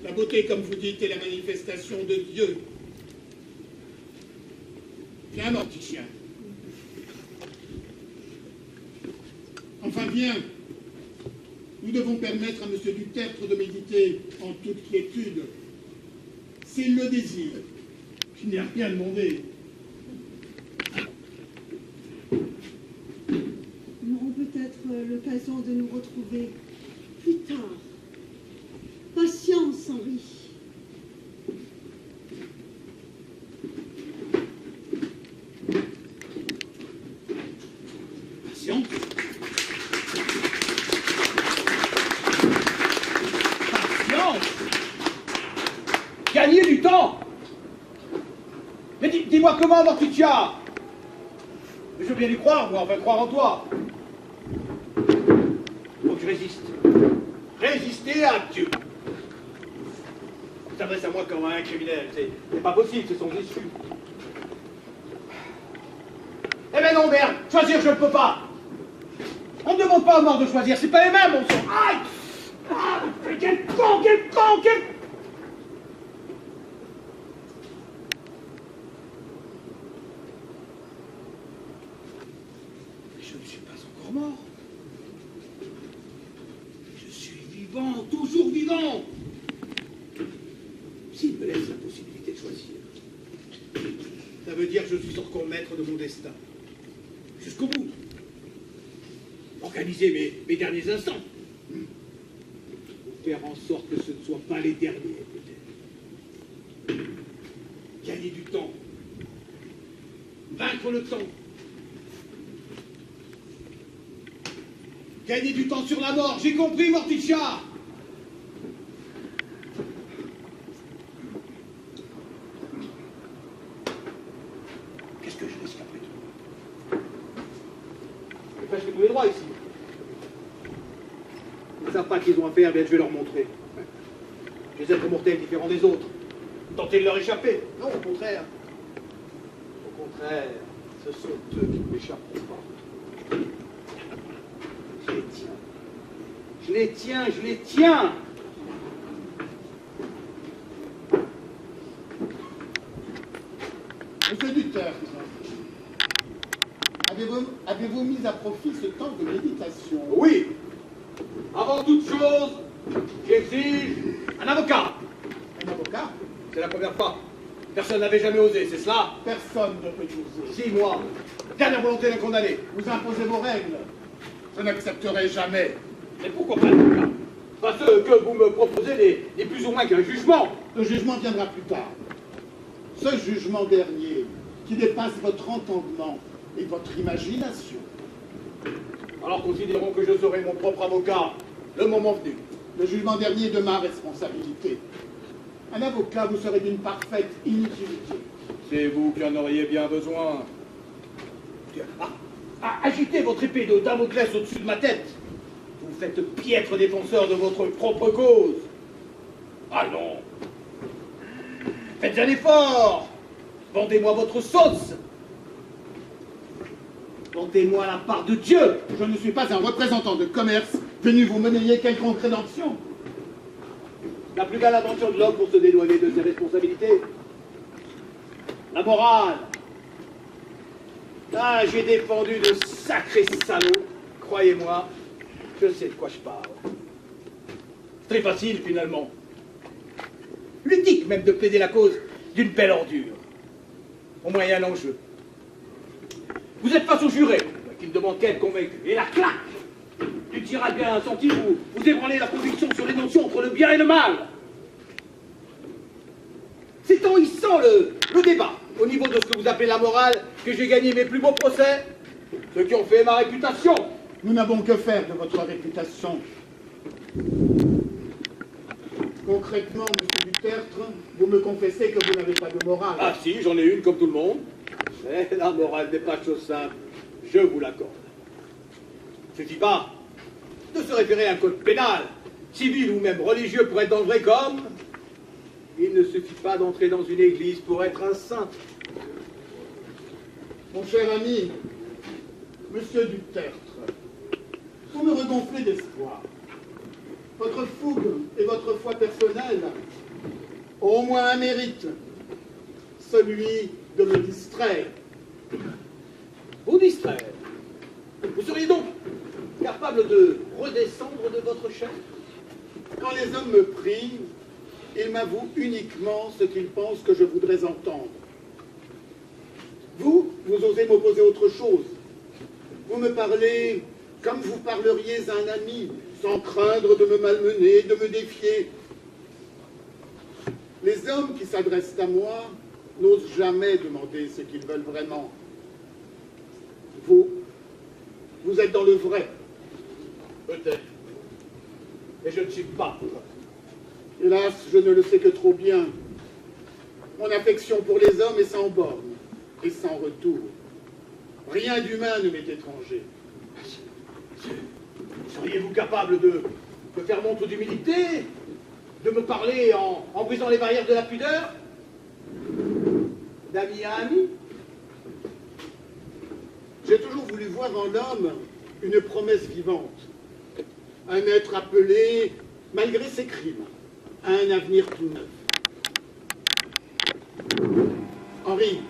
La beauté, comme vous dites, est la manifestation de Dieu. Viens, Morticia. Enfin, viens. Nous devons permettre à M. Dutertre de méditer en toute quiétude. S'il le désire. je n'ai rien demandé. Nous aurons peut-être l'occasion de nous retrouver plus tard. Patience, Henri. Patience. Patience. Gagner du temps. Mais dis-moi comment, Morticia. Je veux bien y croire, moi, enfin croire en toi. Donc je résiste. Résister à Dieu. Tu t'adresses à moi comme à un criminel. C'est pas possible, c'est son issue. Eh ben non, merde, choisir, je ne peux pas. On ne demande pas aux morts de choisir, c'est pas les mêmes, on s'en... Aïe. Ah, quel con, quel con, quel... Je ne suis pas encore mort. Je suis vivant, toujours vivant. S'il me laisse la possibilité de choisir, ça veut dire que je suis encore maître de mon destin. Jusqu'au bout. Organiser mes derniers instants. Faire en sorte que ce ne soient pas les derniers, peut-être. Gagner du temps. Vaincre le temps. Gagner du temps sur la mort. J'ai compris, Morticia. Qu'est-ce que je risque après tout? presque tous les droits ici. Ils ne savent pas qu'ils ont à faire, bien je vais leur montrer. Des êtres mortels différents des autres. Tenter de leur échapper. Non, au contraire. Au contraire, ce sont eux qui ne m'échapperont pas. Je les tiens. Je les tiens, je les tiens. Monsieur Dutertre, avez-vous mis à profit ce temps de méditation? Oui. Avant toute chose, j'exige un avocat. Un avocat? C'est la première fois. Personne n'avait jamais osé, c'est cela? Personne ne peut oser. 6 mois. Dernière volonté d'un condamné. Vous imposez vos règles. Je n'accepterai jamais. Mais pourquoi pas l'avocat? Parce que vous me proposez n'est plus ou moins qu'un jugement. Le jugement viendra plus tard. Ce jugement dernier, qui dépasse votre entendement et votre imagination. Alors considérons que je serai mon propre avocat, le moment venu. Le jugement dernier est de ma responsabilité. Un avocat vous serait d'une parfaite inutilité. C'est vous qui en auriez bien besoin. Agitez votre épée de Damoclès au-dessus de ma tête. Vous faites piètre défenseur de votre propre cause. Allons. Faites un effort. Vendez-moi votre sauce. Vendez-moi la part de Dieu. Je ne suis pas un représentant de commerce venu vous mener quelconque rédemption. La plus belle invention de l'homme pour se dédouaner de ses responsabilités. La morale. Ah, j'ai défendu de sacrés salauds. Croyez-moi, je sais de quoi je parle. Très facile, finalement. Ludique, même, de plaider la cause d'une belle ordure. Au moins, il y a un enjeu. Vous êtes face au juré, qui me demande quel convaincu. Et la claque du tirage bien un centime, vous ébranlez la conviction sur les notions entre le bien et le mal. C'est en hissant le débat au niveau de ce que vous appelez la morale que j'ai gagné mes plus beaux procès, ceux qui ont fait ma réputation. Nous n'avons que faire de votre réputation. Concrètement, monsieur Dutertre, vous me confessez que vous n'avez pas de morale. Ah si, j'en ai une comme tout le monde. Mais la morale n'est pas chose simple, je vous l'accorde. Il ne suffit pas de se référer à un code pénal, civil ou même religieux pour être dans le vrai comme. Il ne suffit pas d'entrer dans une église pour être un saint. Mon cher ami, monsieur Dutertre, vous me regonflez d'espoir. Votre fougue et votre foi personnelle ont au moins un mérite, celui de me distraire. Vous distraire. Vous seriez donc capable de redescendre de votre chaise? Quand les hommes me prient, ils m'avouent uniquement ce qu'ils pensent que je voudrais entendre. Vous osez m'opposer autre chose. Vous me parlez comme vous parleriez à un ami, sans craindre de me malmener, de me défier. Les hommes qui s'adressent à moi n'osent jamais demander ce qu'ils veulent vraiment. Vous êtes dans le vrai. Peut-être. Et je ne suis pas. Hélas, je ne le sais que trop bien. Mon affection pour les hommes est sans borne et sans retour. Rien d'humain ne m'est étranger. Seriez-vous capable de me faire montre d'humilité? De me parler en brisant les barrières de la pudeur? D'ami à ami? J'ai toujours voulu voir en l'homme une promesse vivante. Un être appelé, malgré ses crimes, à un avenir tout neuf. Henri,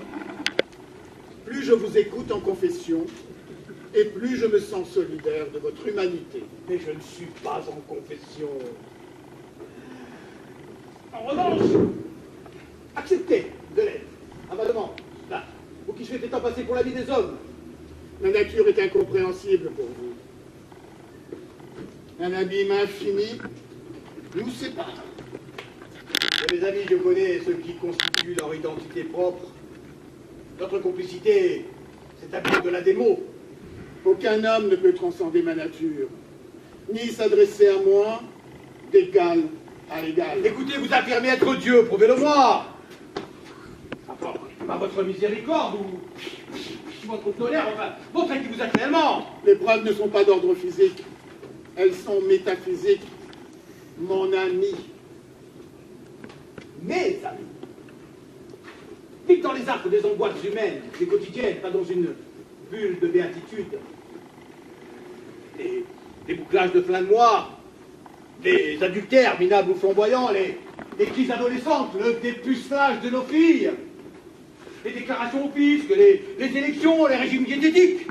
plus je vous écoute en confession, et plus je me sens solidaire de votre humanité. Mais je ne suis pas en confession. En revanche, acceptez de l'aide à ma demande. Là, vous qui souhaitez tant passer pour la vie des hommes. Ma nature est incompréhensible pour vous. Un abîme infini nous sépare. De mes amis, je connais ceux qui constituent leur identité propre. Notre complicité s'établit de la démo. Aucun homme ne peut transcender ma nature, ni s'adresser à moi d'égal à égal. Écoutez, vous affirmez être Dieu, prouvez-le-moi. Par votre miséricorde, votre colère, enfin, montrez qui vous êtes réellement. Les preuves ne sont pas d'ordre physique, elles sont métaphysiques. Mon ami. Mes amis. Vivent dans les arbres des angoisses humaines, des quotidiennes, pas dans une bulle de béatitude. Des bouclages de flingue noire, des adultères minables ou flamboyants, les crises adolescentes, le dépucelage de nos filles, les déclarations au fisc, les élections, les régimes diététiques.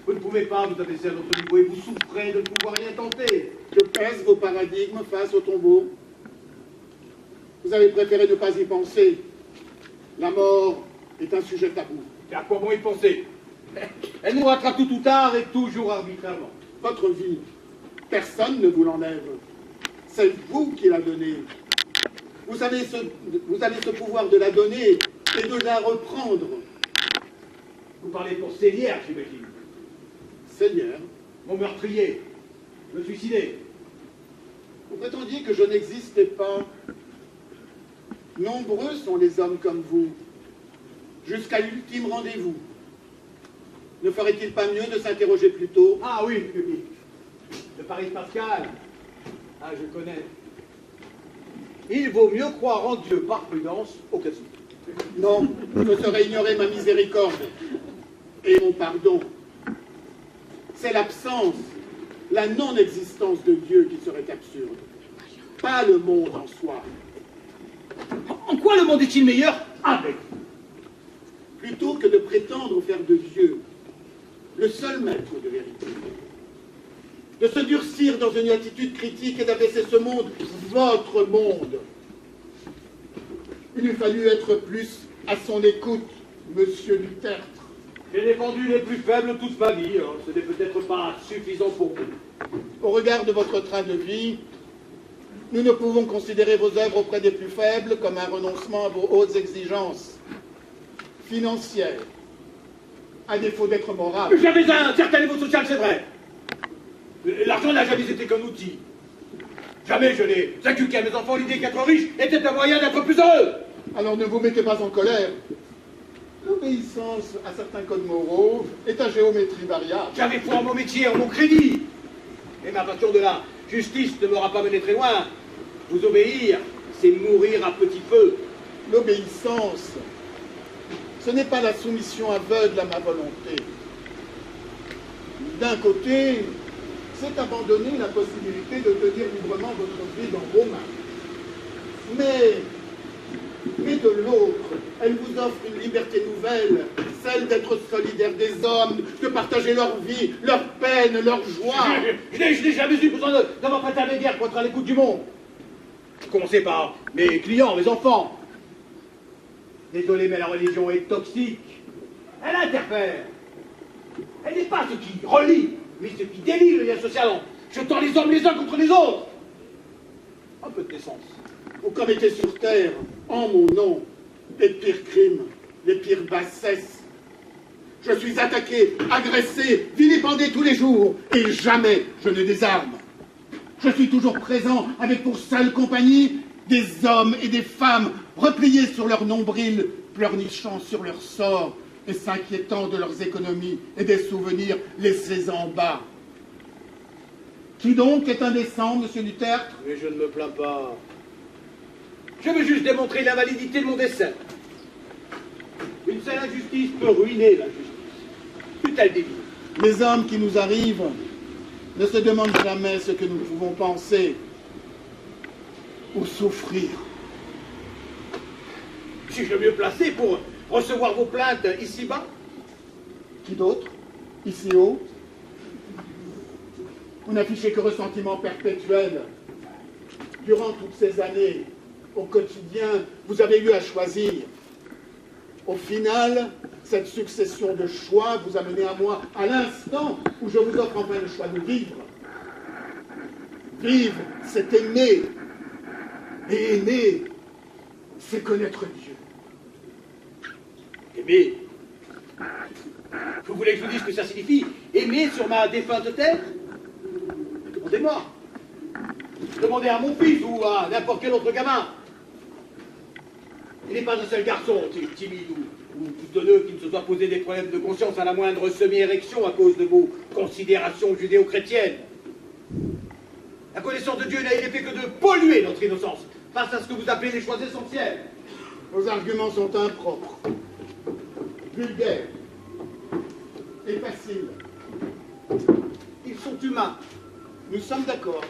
Vous ne pouvez pas vous abaisser à notre niveau et vous souffrez de ne pouvoir rien tenter. Que pèsent vos paradigmes face au tombeau? Vous avez préféré ne pas y penser. La mort est un sujet tabou. Et à quoi bon y penser? Elle nous rattrape tout ou tard et toujours arbitrairement. Votre vie, personne ne vous l'enlève. C'est vous qui la donnez. Vous avez ce pouvoir de la donner et de la reprendre. Vous parlez pour Célière, j'imagine. Seigneur, Mon meurtrier, me suicider. vous prétendiez que je n'existais pas. Nombreux sont les hommes comme vous, jusqu'à l'ultime rendez-vous. Ne ferait-il pas mieux de s'interroger plus tôt? Ah oui, oui. Le Paris Pascal. Ah, je connais. Il vaut mieux croire en Dieu par prudence au cas où. Non, ce serait ignorer ma miséricorde et mon pardon. C'est l'absence, la non-existence de Dieu qui serait absurde. Pas le monde en soi. En quoi le monde est-il meilleur avec vous? Plutôt que de prétendre faire de Dieu le seul maître de vérité, de se durcir dans une attitude critique et d'abaisser ce monde, votre monde. Il eût fallu être plus à son écoute, monsieur Lutertre. J'ai défendu les plus faibles toute ma vie. Hein. Ce n'est peut-être pas suffisant pour vous. Au regard de votre train de vie, nous ne pouvons considérer vos œuvres auprès des plus faibles comme un renoncement à vos hautes exigences financières, à défaut d'être moral. J'avais un certain niveau social, c'est vrai. L'argent n'a jamais été qu'un outil. Jamais je n'ai inculqué à mes enfants l'idée qu'être riche était un moyen d'être plus heureux. Alors ne vous mettez pas en colère. L'obéissance à certains codes moraux est à géométrie variable. J'avais foi en mon métier, en mon crédit. Et ma passion de la justice ne m'aura pas mené très loin. Vous obéir, c'est mourir à petit feu. L'obéissance, ce n'est pas la soumission aveugle à ma volonté. D'un côté, c'est abandonner la possibilité de tenir librement votre vie dans vos mains. Mais de l'autre, elle vous offre une liberté nouvelle, celle d'être solidaire des hommes, de partager leur vie, leur peine, leur joie. Je n'ai jamais eu besoin d'avoir intermédiaire pour être à l'écoute du monde. Commencez par mes clients, mes enfants. Désolé, mais la religion est toxique. Elle interfère. Elle n'est pas ce qui relie, mais ce qui délie le lien social en jetant les hommes les uns contre les autres. Un peu de décence. Vous commettez sur terre, en mon nom, les pires crimes, les pires bassesses. Je suis attaqué, agressé, vilipendé tous les jours, et jamais je ne désarme. Je suis toujours présent avec pour seule compagnie des hommes et des femmes repliés sur leur nombril, pleurnichant sur leur sort et s'inquiétant de leurs économies et des souvenirs laissés en bas. Qui donc est indécent, monsieur Lutertre? Mais je ne me plains pas. Je veux juste démontrer l'invalidité de mon décès. Une seule injustice peut ruiner la justice. Fut-elle divine. Les hommes qui nous arrivent ne se demandent jamais ce que nous pouvons penser ou souffrir. Suis-je le mieux placé pour recevoir vos plaintes ici-bas? Qui d'autre? Ici haut? Vous n'affichez que ressentiment perpétuel. Durant toutes ces années, au quotidien, vous avez eu à choisir. Au final, cette succession de choix vous a mené à moi, à l'instant où je vous offre enfin le choix de vivre. Vivre, c'est aimer. Et aimer, c'est connaître Dieu. Aimer? Vous voulez que je vous dise ce que ça signifie? Aimer sur ma défunte terre? Demandez-moi. Demandez à mon fils ou à n'importe quel autre gamin. Il n'est pas un seul garçon, timide ou boutonneux, qui ne se soit posé des problèmes de conscience à la moindre semi-érection à cause de vos considérations judéo-chrétiennes. La connaissance de Dieu n'a fait que de polluer notre innocence face à ce que vous appelez les choix essentiels. Vos arguments sont impropres, vulgaires et faciles. Ils sont humains. Nous sommes d'accord.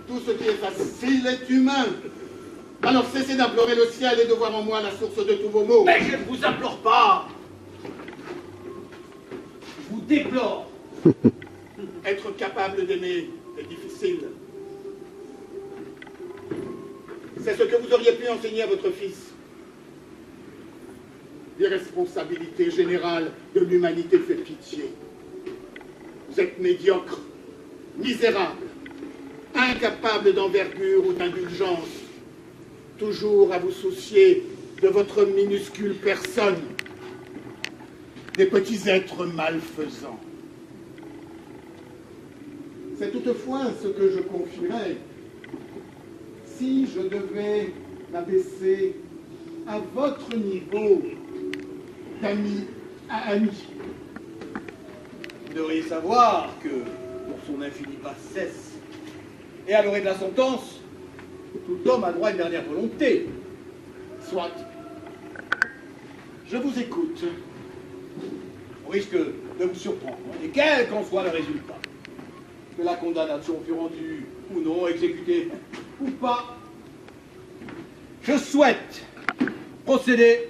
Tout ce qui est facile est humain. Alors cessez d'implorer le ciel et de voir en moi la source de tous vos maux. Mais je ne vous implore pas. Je vous déplore. Être capable d'aimer est difficile. C'est ce que vous auriez pu enseigner à votre fils. L'irresponsabilité générale de l'humanité fait pitié. Vous êtes médiocre, misérable, incapable d'envergure ou d'indulgence, toujours à vous soucier de votre minuscule personne, des petits êtres malfaisants. C'est toutefois ce que je confierais si je devais m'abaisser à votre niveau d'ami à ami. Vous devriez savoir que, pour son infinie bassesse et à l'orée de la sentence, tout homme a droit à une dernière volonté. Soit. Je vous écoute. Au risque de vous surprendre, et quel qu'en soit le résultat, que la condamnation fût rendue ou non, exécutée ou pas, je souhaite procéder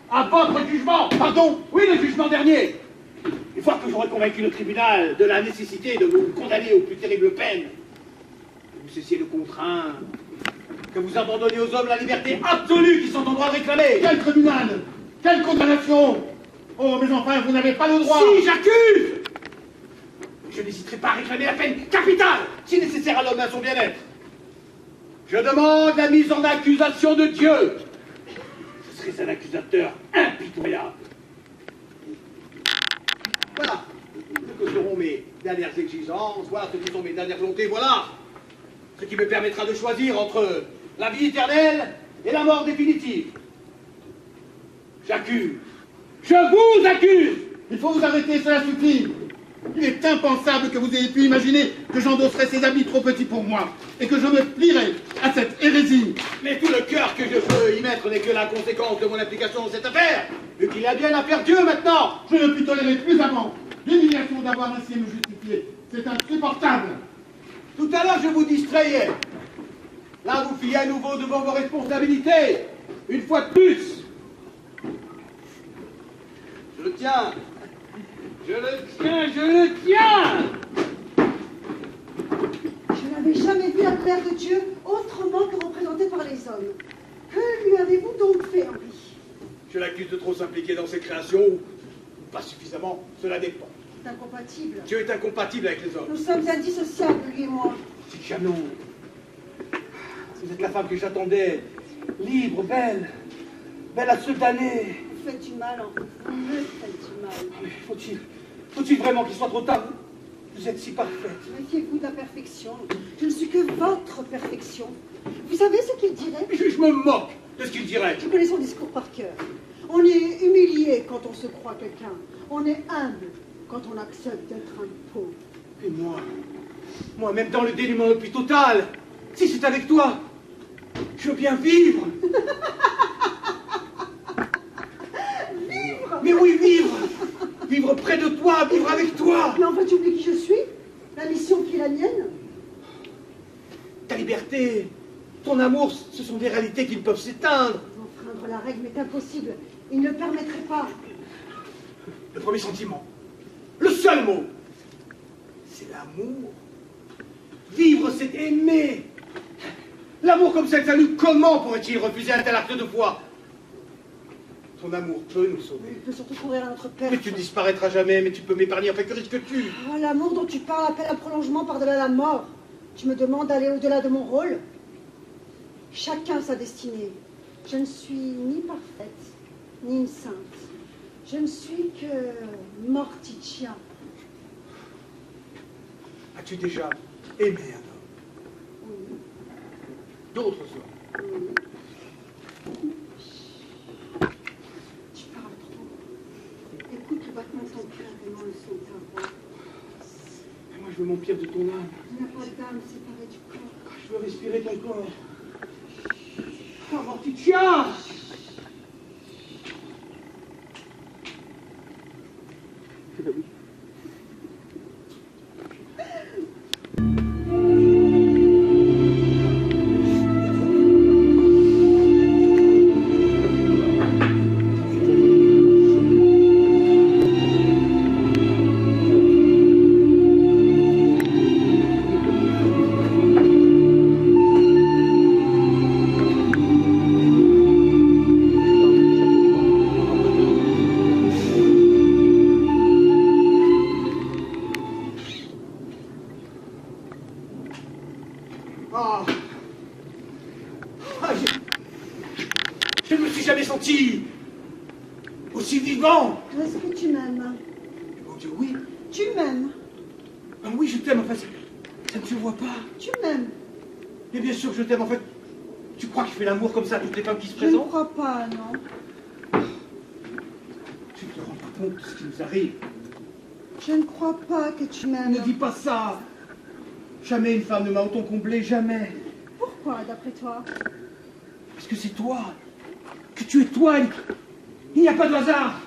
à votre jugement. Pardon? Oui, le jugement dernier. Une fois que j'aurai convaincu le tribunal de la nécessité de vous condamner aux plus terribles peines, que vous cessiez de contraindre, que vous abandonniez aux hommes la liberté absolue qu'ils sont en droit de réclamer. Quel tribunal? Quelle condamnation? Oh, mais enfin, vous n'avez pas le droit. Si, j'accuse! Je n'hésiterai pas à réclamer la peine capitale, si nécessaire à l'homme et à son bien-être. Je demande la mise en accusation de Dieu. Je serai un accusateur impitoyable. Voilà ce que seront mes dernières exigences, voilà ce que sont mes dernières volontés, voilà ce qui me permettra de choisir entre la vie éternelle et la mort définitive. J'accuse. Je vous accuse! Il faut vous arrêter, cela suffit. Il est impensable que vous ayez pu imaginer que j'endosserais ces habits trop petits pour moi et que je me plierais à cette hérésie. Mais tout le cœur que je veux y mettre n'est que la conséquence de mon implication dans cette affaire, vu qu'il y a bien affaire Dieu maintenant. Je ne puis tolérer plus avant l'humiliation d'avoir ainsi à me justifier. C'est insupportable. Tout à l'heure, je vous distrayais. Là, vous fiez à nouveau devant vos responsabilités. Une fois de plus. Je le tiens. Je le tiens, je le tiens. Je n'avais jamais vu la colère de Dieu autrement que représentée par les hommes. Que lui avez-vous donc fait, Henri? Je l'accuse de trop s'impliquer dans ses créations, ou pas suffisamment, cela dépend. C'est incompatible. Dieu est incompatible avec les hommes. Nous sommes indissociables, lui et moi. C'est Jeannot. Vous êtes la femme que j'attendais, libre, belle à se damner. Vous faites du mal, Henri. Vous me faites du mal. Mais faut-il vraiment qu'il soit trop tard? Vous êtes si parfaite. Méfiez-vous de la perfection. Je ne suis que votre perfection. Vous savez ce qu'il dirait? Je me moque de ce qu'il dirait. Je connais son discours par cœur. On est humilié quand on se croit quelqu'un. On est humble quand on accepte d'être un pauvre. Et moi, même dans le dénuement le plus total, si c'est avec toi, je veux bien vivre. Vivre! Mais oui, vivre. Vivre près de toi, vivre avec toi. Mais enfin, tu oublies qui je suis? La mission qui est la mienne? Ta liberté, ton amour, ce sont des réalités qui ne peuvent s'éteindre. Enfreindre la règle m'est impossible. Il ne permettrait pas. Le premier sentiment, le seul mot, c'est l'amour. Vivre, c'est aimer. L'amour comme cette famille, comment pourrait-il refuser un tel acte de foi? Ton amour peut nous sauver. Il peut surtout courir à notre perte. Mais tu ne disparaîtras jamais, mais tu peux m'épargner. Enfin, que risques-tu? Oh, l'amour dont tu parles appelle un prolongement par-delà la mort. Tu me demandes d'aller au-delà de mon rôle? Chacun sa destinée. Je ne suis ni parfaite, ni une sainte. Je ne suis que Morticia. As-tu déjà aimé un homme? Oui, D'autres hommes? oui. veux m'emplir de ton âme. Il n'y a pas d'âme séparée du corps. Je veux respirer ton corps. Oh, Morticia! Eh ben oui. Ah. Ah, je ne me suis jamais senti aussi vivant. Est-ce que tu m'aimes? Mon Dieu, oui. Tu m'aimes? Ah oui, je t'aime, enfin, ça ne se voit pas. Tu m'aimes? Mais bien sûr que je t'aime, en fait. Tu crois que je fais l'amour comme ça à toutes les femmes qui se Je ne présentent? crois pas, non. Tu ne te rends pas compte de ce qui nous arrive. Je ne crois pas que tu m'aimes. Ne dis pas ça. Jamais une femme ne m'a autant comblé, jamais. Pourquoi, d'après toi? Parce que c'est toi. Que tu es toi. Il n'y a pas de hasard.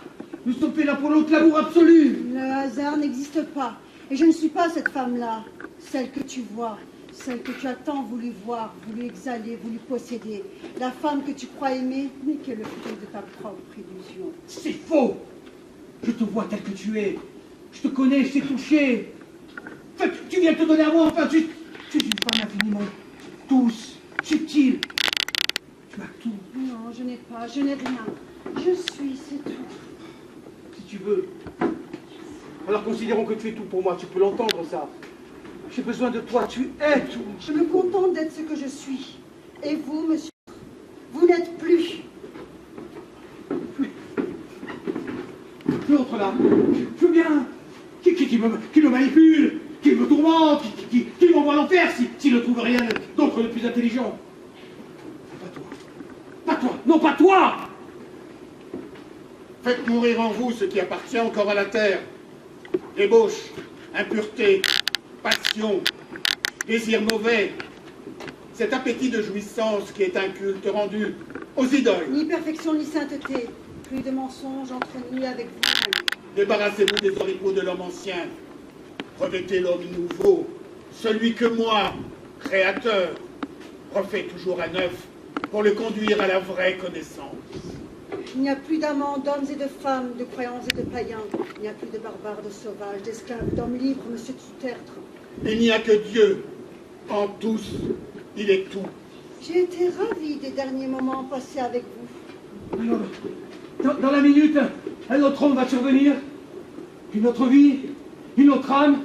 Nous sommes faits l'un pour l'autre, l'amour absolu. Le hasard n'existe pas. Et je ne suis pas cette femme-là. Celle que tu vois. Celle que tu as tant voulu voir, voulu exhaler, voulu posséder. La femme que tu crois aimer n'est que le fruit de ta propre illusion. C'est faux. Je te vois tel que tu es. Je te connais, je t'ai touché. Enfin, tu viens te donner à moi, enfin, tu es une femme infiniment douce, subtile. Tu as tout. Non, je n'ai pas, je n'ai rien. Je suis, c'est tout. Si tu veux. Alors considérons que tu es tout pour moi, tu peux l'entendre ça. J'ai besoin de toi, tu es tout. Je me contente d'être ce que je suis. Et vous, monsieur, vous n'êtes plus. L'autre là, je veux bien. Qui me manipule, qui me tourmente, qui m'envoie à l'enfer s'il ne trouve rien d'autre de plus intelligent. Pas toi. Pas toi. Non, pas toi. Faites mourir en vous ce qui appartient encore à la terre. Débauche, impureté, passion, désir mauvais. Cet appétit de jouissance qui est un culte rendu aux idoles. Ni perfection ni sainteté. Plus de mensonges entrenus avec vous. Débarrassez-vous des oripeaux de l'homme ancien. Revêtez l'homme nouveau, celui que moi, créateur, refais toujours à neuf pour le conduire à la vraie connaissance. Il n'y a plus d'amants, d'hommes et de femmes, de croyants et de païens. Il n'y a plus de barbares, de sauvages, d'esclaves, d'hommes libres, monsieur Tout-Tertre. Il n'y a que Dieu. En tous, il est tout. J'ai été ravie des derniers moments passés avec vous. Alors, dans la minute, un autre homme va survenir. Une autre vie, une autre âme,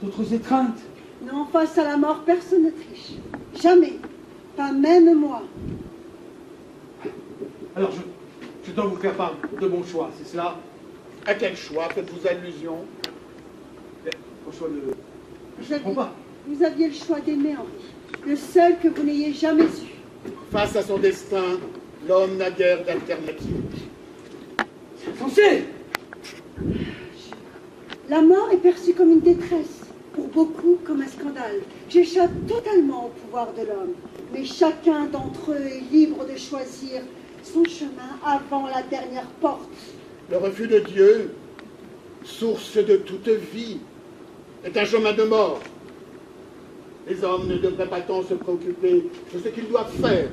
d'autres étreintes. Non, face à la mort, personne ne triche. Jamais. Pas même moi. Alors, je dois vous faire part de mon choix, c'est cela? À quel choix faites-vous allusion? Au choix de... Je ne comprends pas. Vous aviez le choix d'aimer Henri. Le seul que vous n'ayez jamais eu. Face à son destin, l'homme n'a guère d'alternative. C'est insensé! La mort est perçue comme une détresse, pour beaucoup comme un scandale. J'échappe totalement au pouvoir de l'homme, mais chacun d'entre eux est libre de choisir son chemin avant la dernière porte. Le refus de Dieu, source de toute vie, est un chemin de mort. Les hommes ne devraient pas tant se préoccuper de ce qu'ils doivent faire.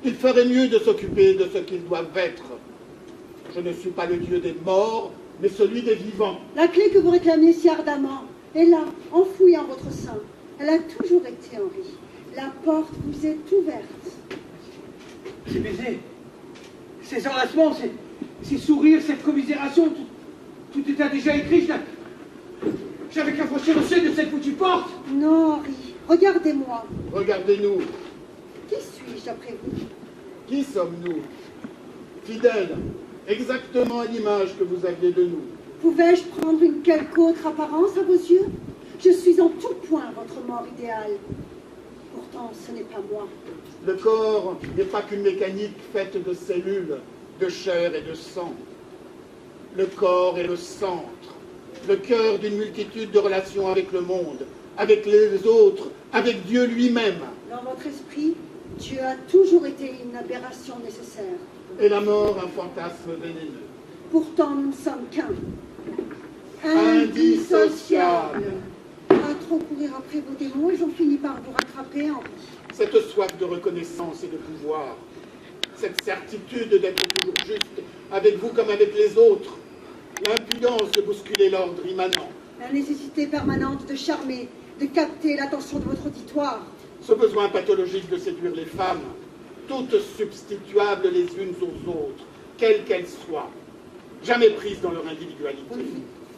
Ils feraient mieux de s'occuper de ce qu'ils doivent être. Je ne suis pas le Dieu des morts, mais celui des vivants. La clé que vous réclamiez si ardemment est là, enfouie en votre sein. Elle a toujours été, Henri. La porte vous est ouverte. Ces baisers, ces enlacements, ces sourires, cette commisération, tout était déjà écrit. J'avais qu'à franchir le seuil de cette foutue porte. Non, Henri, regardez-moi. Regardez-nous. Qui suis-je d'après vous? Qui sommes-nous? Fidèles, exactement à l'image que vous aviez de nous. Pouvais-je prendre une quelque autre apparence à vos yeux? Je suis en tout point votre mort idéale. Pourtant, ce n'est pas moi. Le corps n'est pas qu'une mécanique faite de cellules, de chair et de sang. Le corps est le centre, le cœur d'une multitude de relations avec le monde, avec les autres, avec Dieu lui-même. Dans votre esprit, Dieu a toujours été une aberration nécessaire. Et la mort un fantasme vénéneux. Pourtant, nous ne sommes qu'un. Indissociable. À trop courir après vos démons, ils ont fini par vous rattraper, Henri. Cette soif de reconnaissance et de pouvoir, cette certitude d'être toujours juste, avec vous comme avec les autres, l'impudence de bousculer l'ordre immanent, La nécessité permanente de charmer, de capter l'attention de votre auditoire. ce besoin pathologique de séduire les femmes, toutes substituables les unes aux autres, quelles qu'elles soient, jamais prises dans leur individualité.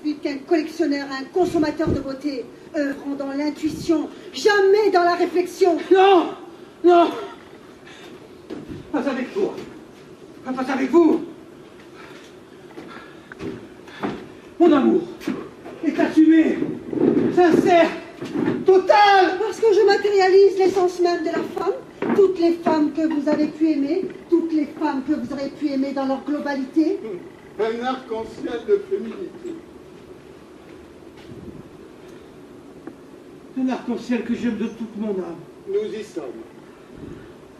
Plus qu'un collectionneur, un consommateur de beauté, œuvrant dans l'intuition, jamais dans la réflexion. Non! Non! Pas avec toi. Pas avec vous. Mon amour est assumé, sincère, total. Parce que je matérialise l'essence même de la femme, toutes les femmes que vous avez pu aimer, toutes les femmes que vous aurez pu aimer dans leur globalité. Un arc-en-ciel de féminité. Un arc-en-ciel que j'aime de toute mon âme. Nous y sommes.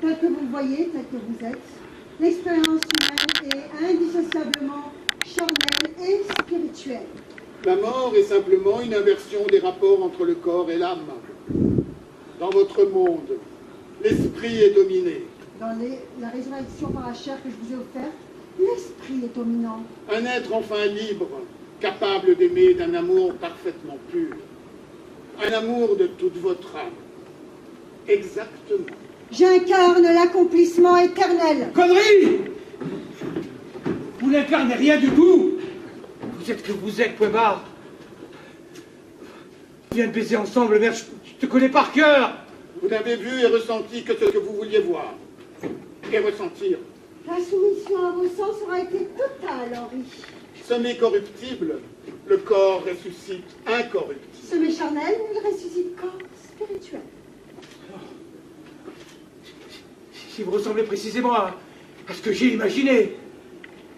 Tel que vous le voyez, tel que vous êtes, l'expérience humaine est indissociablement charnelle et spirituelle. La mort est simplement une inversion des rapports entre le corps et l'âme. Dans votre monde, l'esprit est dominé. Dans la résurrection par la chair que je vous ai offerte, l'esprit est dominant. Un être enfin libre, capable d'aimer d'un amour parfaitement pur. Un amour de toute votre âme. Exactement. J'incarne l'accomplissement éternel. Connerie! Vous n'incarnez rien du tout. Vous êtes que vous êtes, point barre. On vient de baiser ensemble, merde, je te connais par cœur. Vous n'avez vu et ressenti que ce que vous vouliez voir. Et ressentir. La soumission à vos sens aura été totale, Henri. Semé corruptible, le corps ressuscite incorruptible. Semé charnel, il ressuscite corps spirituel. Si vous ressemblez précisément à ce que j'ai imaginé,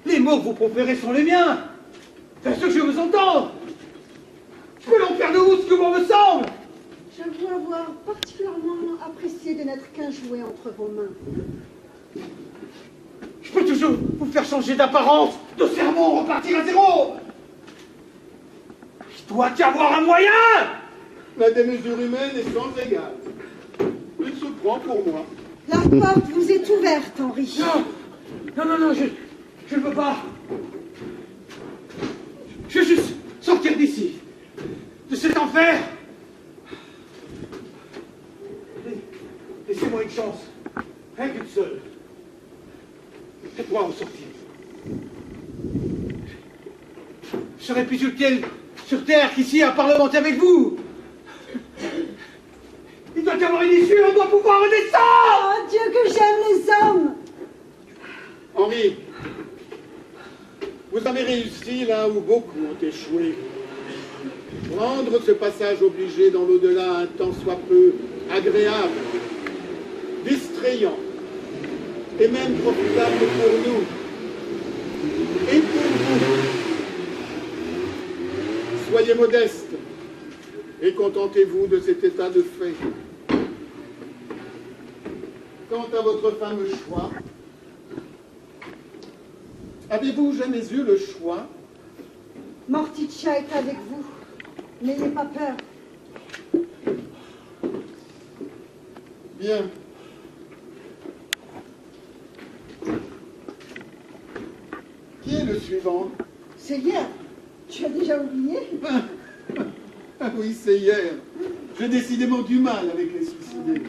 les mots que vous proférez sont les miens. C'est ce que je veux entendre. Je peux donc faire de vous ce que bon me semble. J'avoue avoir particulièrement apprécié de n'être qu'un jouet entre vos mains. Je peux toujours vous faire changer d'apparence, de cerveau, repartir à zéro. Il doit y avoir un moyen. La démesure humaine est sans égale. Il se prend pour moi. La porte vous est ouverte, Henri. Non, je ne veux pas. Je veux juste sortir d'ici, de cet enfer. Laissez-moi une chance, rien qu'une seule. Faites-moi en sortir. Je serais plus utile sur Terre qu'ici à parlementer avec vous. Il doit y avoir une issue, on doit pouvoir redescendre. Oh Dieu, que j'aime les hommes. Henri, vous avez réussi là où beaucoup ont échoué. Rendre ce passage obligé dans l'au-delà un tant soit peu agréable, distrayant, et même profitable pour nous. Et pour vous. Soyez modeste et contentez-vous de cet état de fait. Quant à votre fameux choix, avez-vous jamais eu le choix? Morticia est avec vous. N'ayez pas peur. Bien. Qui est le suivant? C'est hier. Tu as déjà oublié? Ah oui, c'est hier. J'ai décidément du mal avec les suicidés.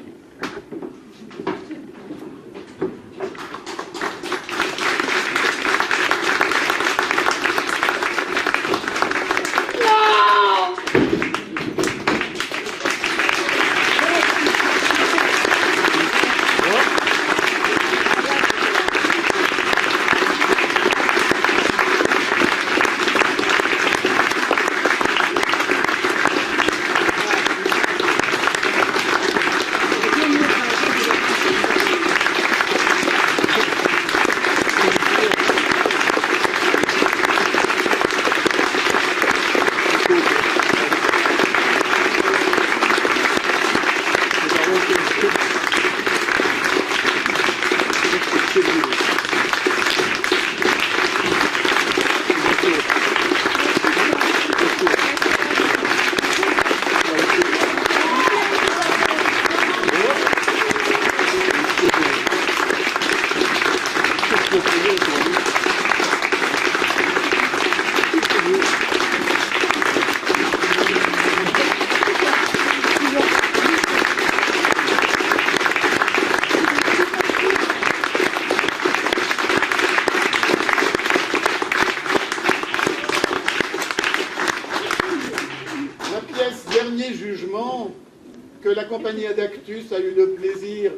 Que la compagnie Adactus a eu le plaisir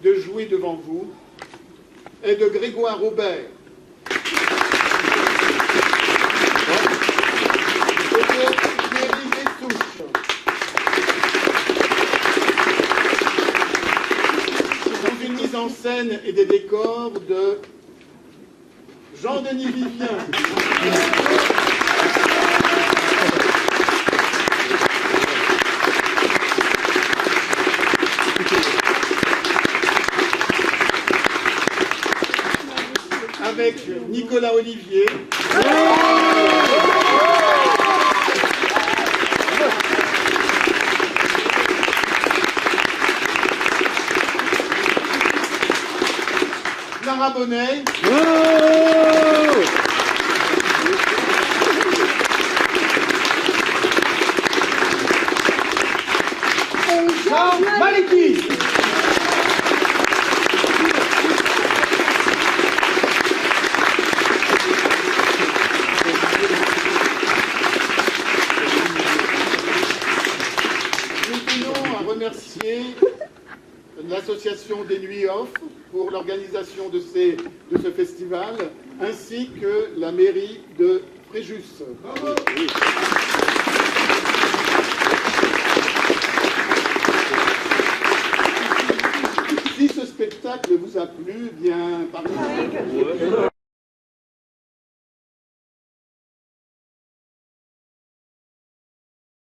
de jouer devant vous est de Grégoire Aubert. Et de Thierry Dessouche. Dans une mise en scène et des décors de Jean-Denis Vivien. Avec Nicolas Olivier. Clara Bonnet. Jean Maliki. Remercier l'association des Nuits Off pour l'organisation de ce festival, ainsi que la mairie de Fréjus. Bravo. Si ce spectacle vous a plu, bien, pardon.